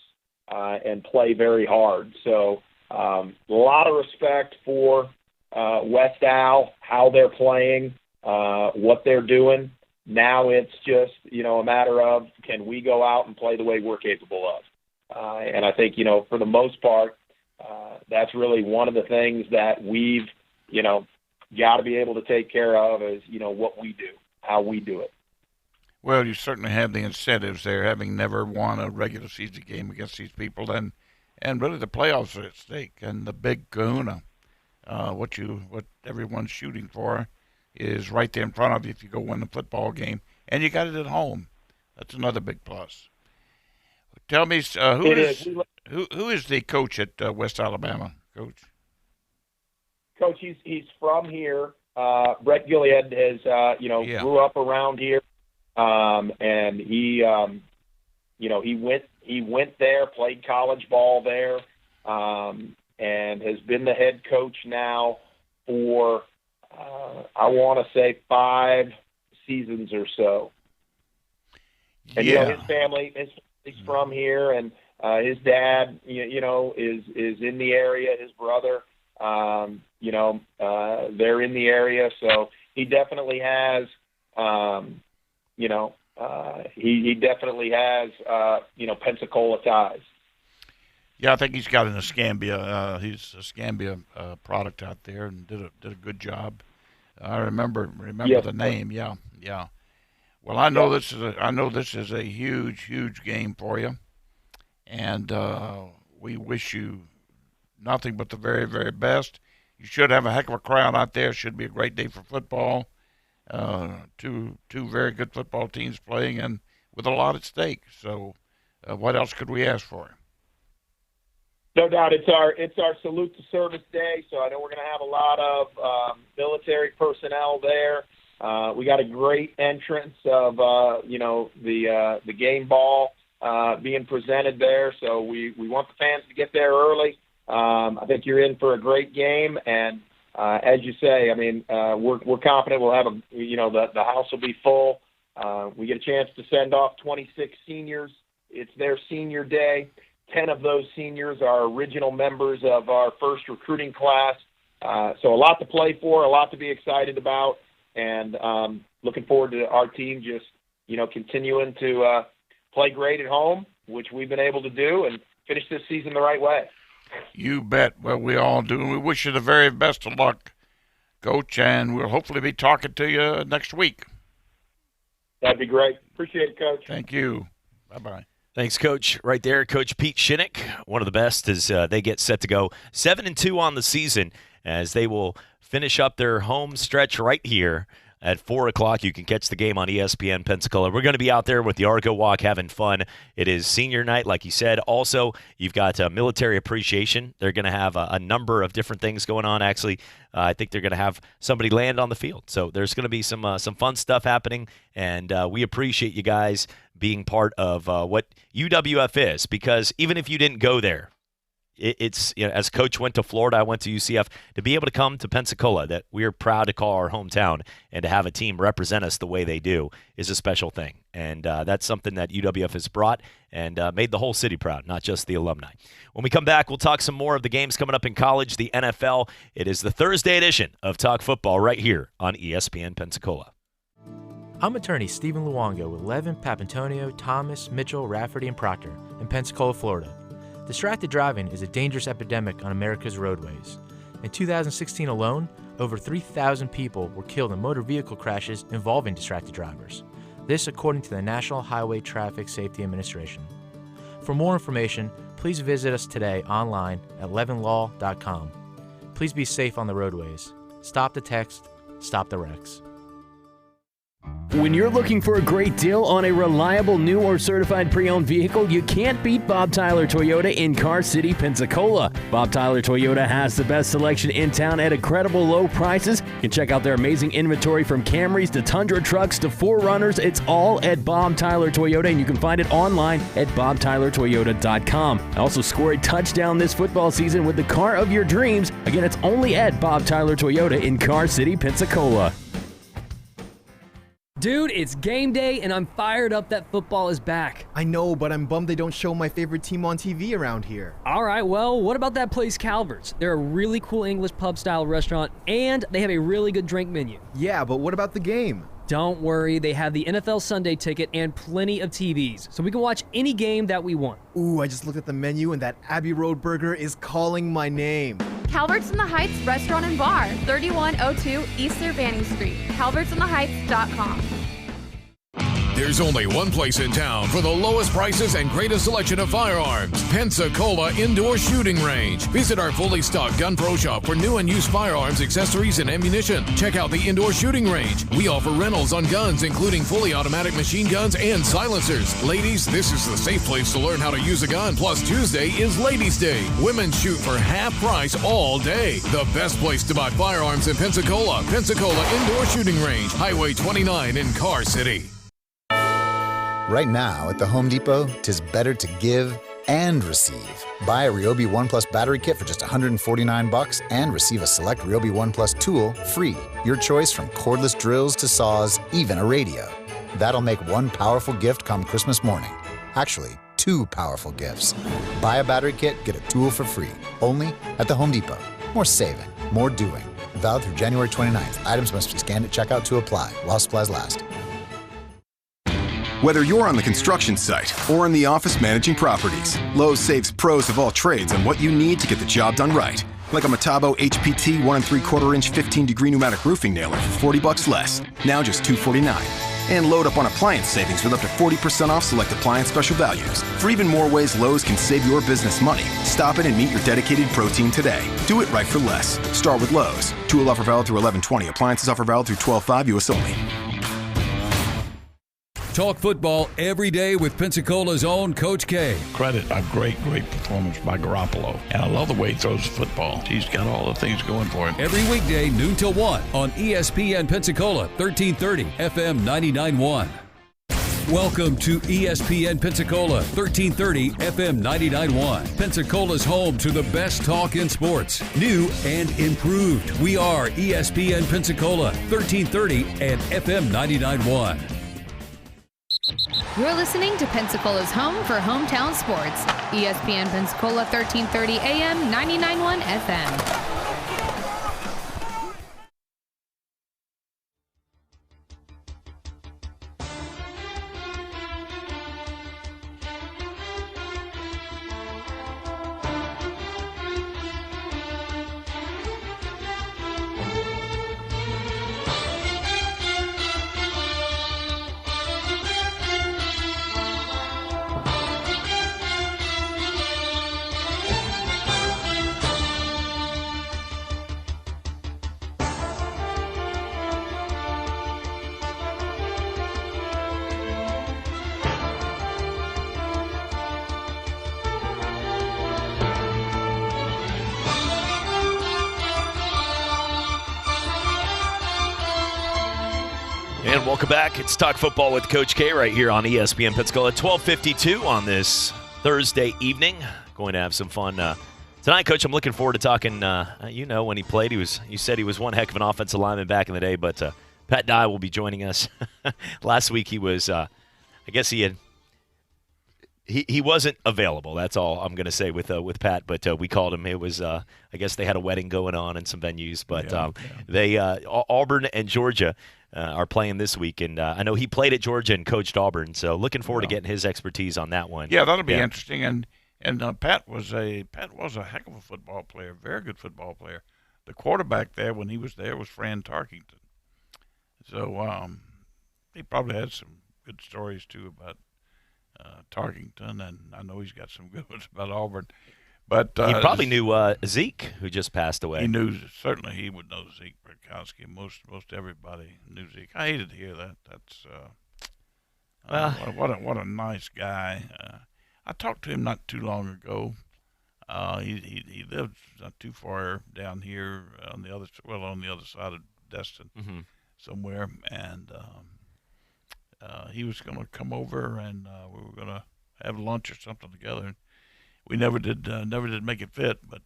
[SPEAKER 21] and play very hard. So a lot of respect for West Al, how they're playing, what they're doing. Now it's just, a matter of, can we go out and play the way we're capable of? And I think, for the most part, that's really one of the things that we've, got to be able to take care of is, what we do, how we do it.
[SPEAKER 2] Well, you certainly have the incentives there, having never won a regular season game against these people, and really the playoffs are at stake, and the big kahuna, what everyone's shooting for, is right there in front of you if you go win the football game, and you got it at home. That's another big plus. Tell me, who is the coach at West Alabama, Coach?
[SPEAKER 21] Coach, he's from here. Brett Gilead has, grew up around here, and he went there, played college ball there, and has been the head coach now for I want to say 5 seasons or so. And his family is from here, and his dad, is in the area. His brother, they're in the area, so he definitely has, he definitely has, Pensacola ties.
[SPEAKER 2] Yeah, I think he's got an Escambia. He's a Escambia product out there, and did a good job I remember
[SPEAKER 21] Yes,
[SPEAKER 2] the name. Yeah. Well, I know this is a huge game for you, and we wish you nothing but the very, very best. You should have a heck of a crowd out there. Should be a great day for football. Two very good football teams playing, and with a lot at stake. So, what else could we ask for?
[SPEAKER 21] No doubt, it's our salute to service day. So I know we're going to have a lot of military personnel there. We got a great entrance of the game ball being presented there. So we want the fans to get there early. I think you're in for a great game, and as you say, I mean, we're confident we'll have the house will be full. We get a chance to send off 26 seniors. It's their senior day. 10 of those seniors are original members of our first recruiting class. So a lot to play for, a lot to be excited about, and looking forward to our team just continuing to play great at home, which we've been able to do, and finish this season the right way.
[SPEAKER 2] You bet. Well, we all do. We wish you the very best of luck, Coach, and we'll hopefully be talking to you next week.
[SPEAKER 21] That'd be great. Appreciate it, Coach.
[SPEAKER 2] Thank you. Bye-bye.
[SPEAKER 1] Thanks, Coach. Right there, Coach Pete Shinnick, one of the best as they get set to go 7-2 on the season as they will finish up their home stretch right here at 4 o'clock. You can catch the game on ESPN Pensacola. We're going to be out there with the Argo Walk having fun. It is senior night, like you said. Also, you've got military appreciation. They're going to have a number of different things going on. Actually, I think they're going to have somebody land on the field. So there's going to be some fun stuff happening, and we appreciate you guys being part of what UWF is, because even if you didn't go there, it's as Coach went to Florida, I went to UCF, to be able to come to Pensacola, that we're proud to call our hometown, and to have a team represent us the way they do is a special thing. And that's something that UWF has brought and made the whole city proud, not just the alumni. When we come back, we'll talk some more of the games coming up in college, the NFL. It is the Thursday edition of Talk Football right here on ESPN Pensacola.
[SPEAKER 4] I'm attorney Stephen Luongo with Levin, Papantonio, Thomas, Mitchell, Rafferty, and Proctor in Pensacola, Florida. Distracted driving is a dangerous epidemic on America's roadways. In 2016 alone, over 3,000 people were killed in motor vehicle crashes involving distracted drivers. This according to the National Highway Traffic Safety Administration. For more information, please visit us today online at levinlaw.com. Please be safe on the roadways. Stop the text, stop the wrecks.
[SPEAKER 5] When you're looking for a great deal on a reliable new or certified pre-owned vehicle, you can't beat Bob Tyler Toyota in Car City, Pensacola. Bob Tyler Toyota has the best selection in town at incredible low prices. You can check out their amazing inventory from Camrys to Tundra trucks to 4Runners. It's all at Bob Tyler Toyota, and you can find it online at bobtylertoyota.com. Also score a touchdown this football season with the car of your dreams. Again, it's only at Bob Tyler Toyota in Car City, Pensacola.
[SPEAKER 3] Dude, it's game day, and I'm fired up that football is back.
[SPEAKER 22] I know, but I'm bummed they don't show my favorite team on TV around here.
[SPEAKER 3] All right, well, what about that place Calvert's? They're a really cool English pub-style restaurant, and they have a really good drink menu.
[SPEAKER 22] Yeah, but what about the game?
[SPEAKER 3] Don't worry, they have the NFL Sunday ticket and plenty of TVs, so we can watch any game that we want.
[SPEAKER 22] Ooh, I just looked at the menu, and that Abbey Road burger is calling my name.
[SPEAKER 23] Calvert's in the Heights Restaurant and Bar, 3102 East Cervantes Street, calvertsintheheights.com.
[SPEAKER 12] There's only one place in town for the lowest prices and greatest selection of firearms. Pensacola Indoor Shooting Range. Visit our fully stocked Gun Pro Shop for new and used firearms, accessories, and ammunition. Check out the Indoor Shooting Range. We offer rentals on guns, including fully automatic machine guns and silencers. Ladies, this is the safe place to learn how to use a gun. Plus, Tuesday is Ladies' Day. Women shoot for half price all day. The best place to buy firearms in Pensacola. Pensacola Indoor Shooting Range, Highway 29 in Car City.
[SPEAKER 24] Right now at the Home Depot, 'tis better to give and receive. Buy a Ryobi One Plus battery kit for just $149 and receive a select Ryobi One Plus tool free. Your choice from cordless drills to saws, even a radio. That'll make one powerful gift come Christmas morning. Actually, two powerful gifts. Buy a battery kit, get a tool for free. Only at the Home Depot. More saving, more doing. Valid through January 29th. Items must be scanned at checkout to apply while supplies last.
[SPEAKER 25] Whether you're on the construction site or in the office managing properties, Lowe's saves pros of all trades on what you need to get the job done right. Like a Metabo HPT 1 3/4-inch 15-degree pneumatic roofing nailer for $40 less. Now just $249. And load up on appliance savings with up to 40% off select appliance special values. For even more ways Lowe's can save your business money, stop in and meet your dedicated pro team today. Do it right for less. Start with Lowe's. Tool offer valid through 11/20. Appliances offer valid through 12/5. U.S. only.
[SPEAKER 14] Talk football every day with Pensacola's own Coach K.
[SPEAKER 2] Credit a great performance by Garoppolo. And I love the way he throws the football. He's got all the things going for him.
[SPEAKER 14] Every weekday, noon till 1 on ESPN Pensacola, 1330 FM 99.1. Welcome to ESPN Pensacola, 1330 FM 99.1. Pensacola's home to the best talk in sports, new and improved. We are ESPN Pensacola, 1330 and FM 99.1.
[SPEAKER 18] You're listening to Pensacola's home for hometown sports. ESPN Pensacola 1330 AM 99.1 FM.
[SPEAKER 1] And welcome back. It's Talk Football with Coach K right here on ESPN Pensacola. 12:52 on this Thursday evening. Going to have some fun tonight, Coach. I'm looking forward to talking. When he played, you said he was one heck of an offensive lineman back in the day. But Pat Dye will be joining us. Last week he was. I guess he wasn't available. That's all I'm going to say with Pat. But we called him. It was. I guess they had a wedding going on in some venues. But they Auburn and Georgia are playing this week, and I know he played at Georgia and coached Auburn, so looking forward to getting his expertise on that one.
[SPEAKER 2] Yeah, that'll be interesting. And Pat was a heck of a football player, very good football player. The quarterback there when he was there was Fran Tarkington. So he probably had some good stories too about Tarkington, and I know he's got some good ones about Auburn. But
[SPEAKER 1] he probably knew Zeke, who just passed away.
[SPEAKER 2] Certainly he would know Zeke Berkowski. Most everybody knew Zeke. I hated to hear that. That's what a nice guy. I talked to him not too long ago. He lives not too far down here on the other side of Destin, somewhere, and he was going to come over, and we were going to have lunch or something together. We never did make it fit, but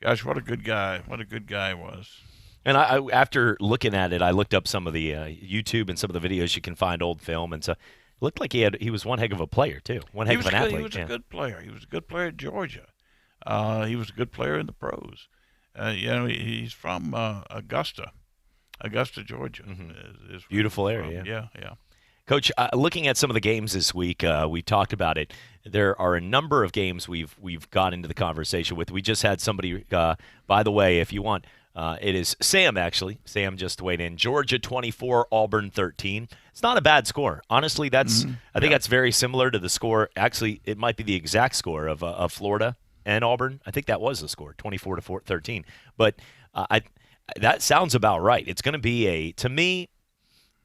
[SPEAKER 2] gosh, what a good guy! What a good guy he was.
[SPEAKER 1] And I after looking at it, I looked up some of the YouTube and some of the videos you can find, old film, and so it looked like he was one heck of a player too, one heck of an athlete.
[SPEAKER 2] He was a good player. He was a good player at Georgia. He was a good player in the pros. He's from Augusta, Georgia. Is
[SPEAKER 1] beautiful area.
[SPEAKER 2] Yeah.
[SPEAKER 1] Coach, looking at some of the games this week, we talked about it. There are a number of games we've got into the conversation with. We just had somebody, by the way, if you want, it is Sam, actually. Sam just weighed in. Georgia 24, Auburn 13. It's not a bad score. Honestly, I think that's very similar to the score. Actually, it might be the exact score of Florida and Auburn. I think that was the score, 24-13. But that sounds about right. It's going to be to me,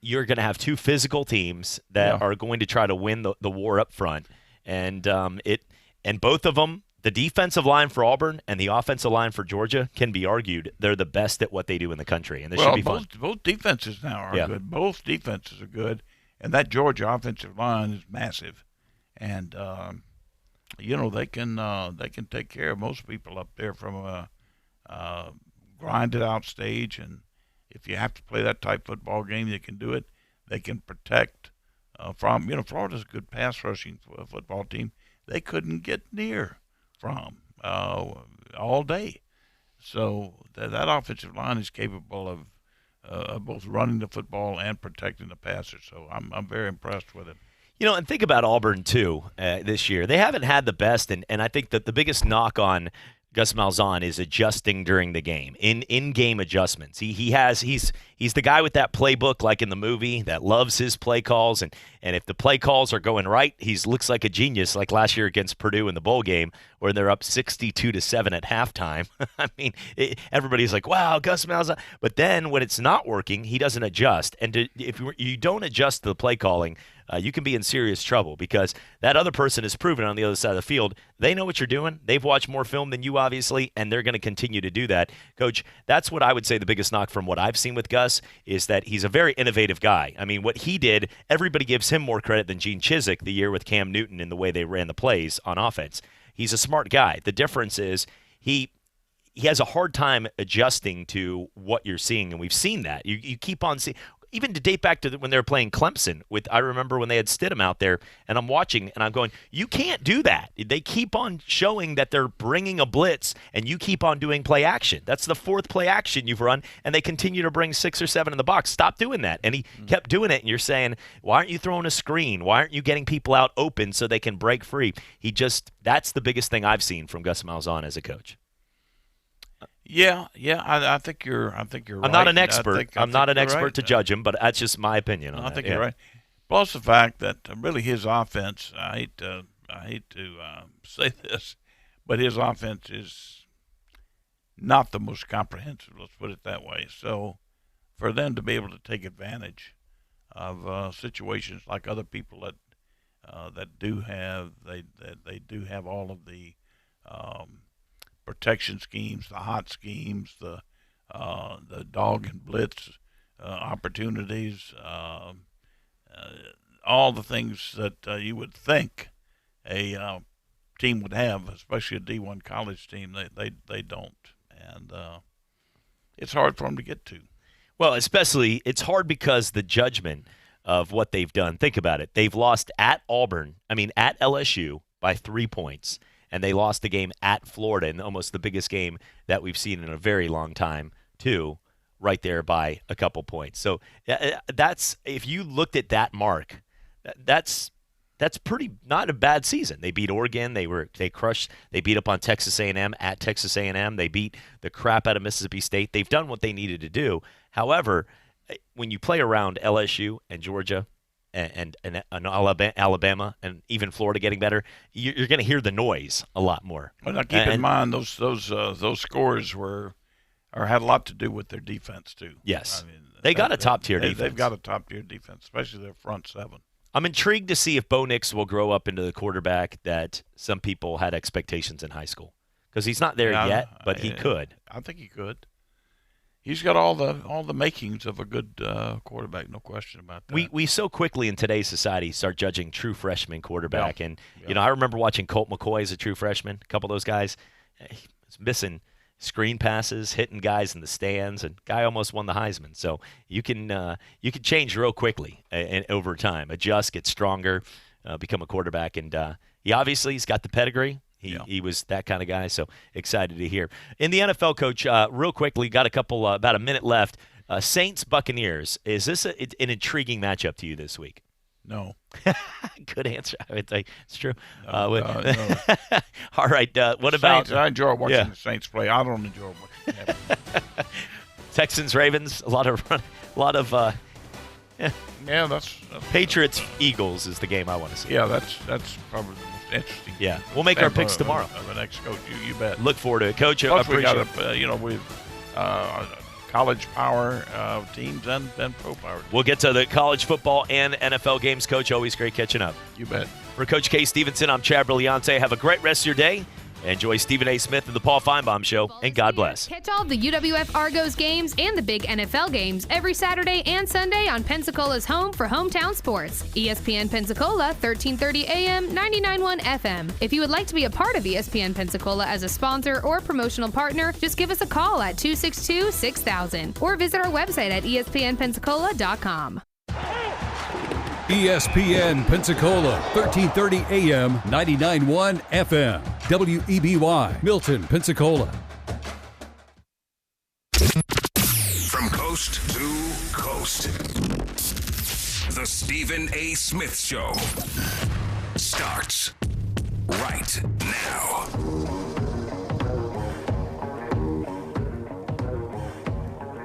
[SPEAKER 1] you're going to have two physical teams that are going to try to win the war up front. And both of them, the defensive line for Auburn and the offensive line for Georgia, can be argued they're the best at what they do in the country, and this should be fun.
[SPEAKER 2] Both defenses now are good. Both defenses are good, and that Georgia offensive line is massive, and they can take care of most people up there from a grinded out stage, and if you have to play that type football game, they can do it. They can protect Florida's a good pass rushing football team. They couldn't get near from all day. So that offensive line is capable of both running the football and protecting the passer. So I'm very impressed with it.
[SPEAKER 1] And think about Auburn, too, this year. They haven't had the best, and I think that the biggest knock on Gus Malzahn is adjusting during the game, in-game adjustments. He's the guy with that playbook like in the movie that loves his play calls, and if the play calls are going right, he looks like a genius like last year against Purdue in the bowl game where they're up 62-7 at halftime. I mean, everybody's like, wow, Gus Malzahn. But then when it's not working, he doesn't adjust. And if you don't adjust to the play calling, you can be in serious trouble because that other person has proven on the other side of the field, they know what you're doing. They've watched more film than you, obviously, and they're going to continue to do that. Coach, that's what I would say the biggest knock from what I've seen with Gus is that he's a very innovative guy. I mean, what he did, everybody gives him more credit than Gene Chizik the year with Cam Newton in the way they ran the plays on offense. He's a smart guy. The difference is he has a hard time adjusting to what you're seeing, and we've seen that. You keep on seeing – even to date back to when they were playing Clemson, I remember when they had Stidham out there, and I'm watching, and I'm going, you can't do that. They keep on showing that they're bringing a blitz, and you keep on doing play action. That's the fourth play action you've run, and they continue to bring 6 or 7 in the box. Stop doing that. And he kept doing it, and you're saying, why aren't you throwing a screen? Why aren't you getting people out open so they can break free? That's the biggest thing I've seen from Gus Malzahn as a coach.
[SPEAKER 2] Yeah, I think you're right.
[SPEAKER 1] I'm not an expert. I'm not an expert
[SPEAKER 2] right.
[SPEAKER 1] to judge him, but that's just my opinion on that.
[SPEAKER 2] I think you're right. Plus the fact that really his offense, I hate to say this, but his offense is not the most comprehensive. Let's put it that way. So for them to be able to take advantage of situations like other people that do have all of the protection schemes, the hot schemes, the dog and blitz opportunities, all the things that you would think a team would have, especially a D1 college team. They don't, and it's hard for them to get to.
[SPEAKER 1] Well, especially it's hard because the judgment of what they've done. Think about it. They've lost at LSU by 3 points. And they lost the game at Florida in almost the biggest game that we've seen in a very long time, too, right there by a couple points. So that's if you looked at that mark, that's pretty not a bad season. They beat Oregon. They beat up on Texas A&M at Texas A&M. They beat the crap out of Mississippi State. They've done what they needed to do. However, when you play around LSU and Georgia, and Alabama and even Florida getting better, you're going to hear the noise a lot more.
[SPEAKER 2] Well, now keep in mind those scores had a lot to do with their defense too.
[SPEAKER 1] Yes, I mean, they got a top tier defense.
[SPEAKER 2] They've got a top tier defense, especially their front seven.
[SPEAKER 1] I'm intrigued to see if Bo Nix will grow up into the quarterback that some people had expectations in high school, because he's not there yet, but he could.
[SPEAKER 2] I think he could. He's got all the makings of a good quarterback, no question about that.
[SPEAKER 1] We so quickly in today's society start judging true freshman quarterback, and I remember watching Colt McCoy as a true freshman. A couple of those guys, he was missing screen passes, hitting guys in the stands, and guy almost won the Heisman. So you can change real quickly and over time, adjust, get stronger, become a quarterback, and he's got the pedigree. He was that kind of guy, so excited to hear. In the NFL, Coach, real quickly, got about a minute left. Saints-Buccaneers, is this an intriguing matchup to you this week?
[SPEAKER 2] No.
[SPEAKER 1] Good answer. I would think it's true.
[SPEAKER 2] No.
[SPEAKER 1] All right, what about –
[SPEAKER 2] I enjoy watching the Saints play. I don't enjoy watching them.
[SPEAKER 1] Texans-Ravens, a lot of
[SPEAKER 2] yeah, that's
[SPEAKER 1] Patriots-Eagles is the game I want to see.
[SPEAKER 2] Yeah, that's probably the most interesting.
[SPEAKER 1] Yeah, we'll make our picks tomorrow.
[SPEAKER 2] Of an ex-coach, you bet.
[SPEAKER 1] Look forward to it, Coach.
[SPEAKER 2] Plus, we got college power teams and pro power teams.
[SPEAKER 1] We'll get to the college football and NFL games, Coach. Always great catching up.
[SPEAKER 2] You bet.
[SPEAKER 1] For Coach K. Stevenson, I'm Chad Brilliante. Have a great rest of your day. Enjoy Stephen A. Smith and the Paul Feinbaum Show, and God bless.
[SPEAKER 18] Catch all the UWF Argos games and the big NFL games every Saturday and Sunday on Pensacola's home for hometown sports. ESPN Pensacola, 1330 AM, 99.1 FM. If you would like to be a part of ESPN Pensacola as a sponsor or promotional partner, just give us a call at 262-6000 or visit our website at ESPNpensacola.com.
[SPEAKER 14] ESPN Pensacola, 1330 AM, 99.1 FM. WEBY, Milton, Pensacola.
[SPEAKER 12] From coast to coast, the Stephen A. Smith Show starts right now.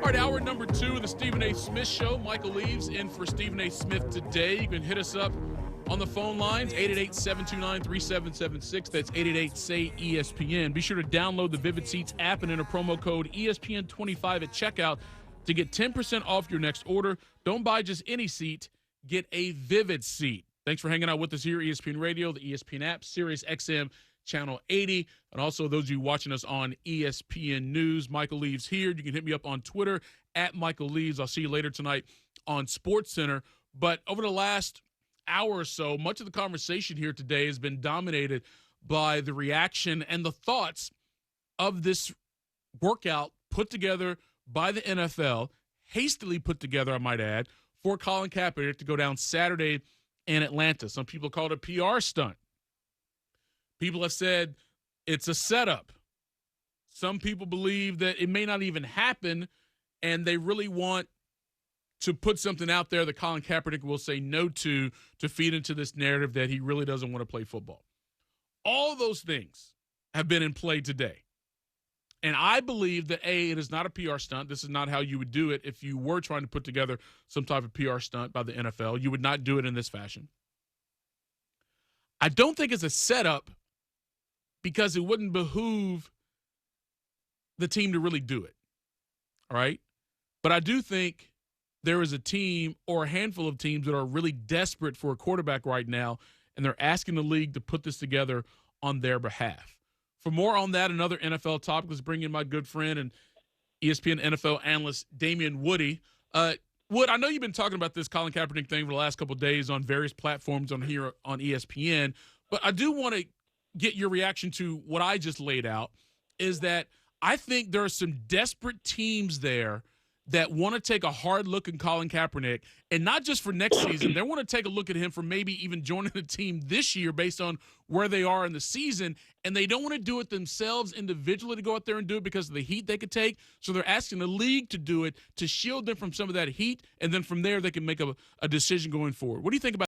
[SPEAKER 7] All right, hour number 2 of the Stephen A. Smith Show. Michael Leaves in for Stephen A. Smith today. You can hit us up on the phone lines, 888-729-3776. That's 888-SAY-ESPN. Be sure to download the Vivid Seats app and enter promo code ESPN25 at checkout to get 10% off your next order. Don't buy just any seat. Get a Vivid seat. Thanks for hanging out with us here at ESPN Radio, the ESPN app, Sirius XM, Channel 80, and also those of you watching us on ESPN News. Michael Leaves here. You can hit me up on Twitter, at Michael Leaves. I'll see you later tonight on SportsCenter. But over the last hour or so, much of the conversation here today has been dominated by the reaction and the thoughts of this workout put together by the NFL, hastily put together, I might add, for Colin Kaepernick to go down Saturday in Atlanta. Some people call it a PR stunt. People have said it's a setup. Some people believe that it may not even happen, and they really want to put something out there that Colin Kaepernick will say no to feed into this narrative that he really doesn't want to play football. All those things have been in play today. And I believe that, A, it is not a PR stunt. This is not how you would do it if you were trying to put together some type of PR stunt by the NFL. You would not do it in this fashion. I don't think it's a setup because it wouldn't behoove the team to really do it. All right? But I do think there is a team or a handful of teams that are really desperate for a quarterback right now, and they're asking the league to put this together on their behalf. For more on that and other NFL topics, let's bring in my good friend and ESPN NFL analyst, Damian Woody. Wood, I know you've been talking about this Colin Kaepernick thing for the last couple of days on various platforms on here on ESPN, but I do want to get your reaction to what I just laid out, is that I think there are some desperate teams there that want to take a hard look at Colin Kaepernick, and not just for next season. They want to take a look at him for maybe even joining the team this year based on where they are in the season, and they don't want to do it themselves individually to go out there and do it because of the heat they could take. So they're asking the league to do it to shield them from some of that heat, and then from there they can make a decision going forward. What do you think about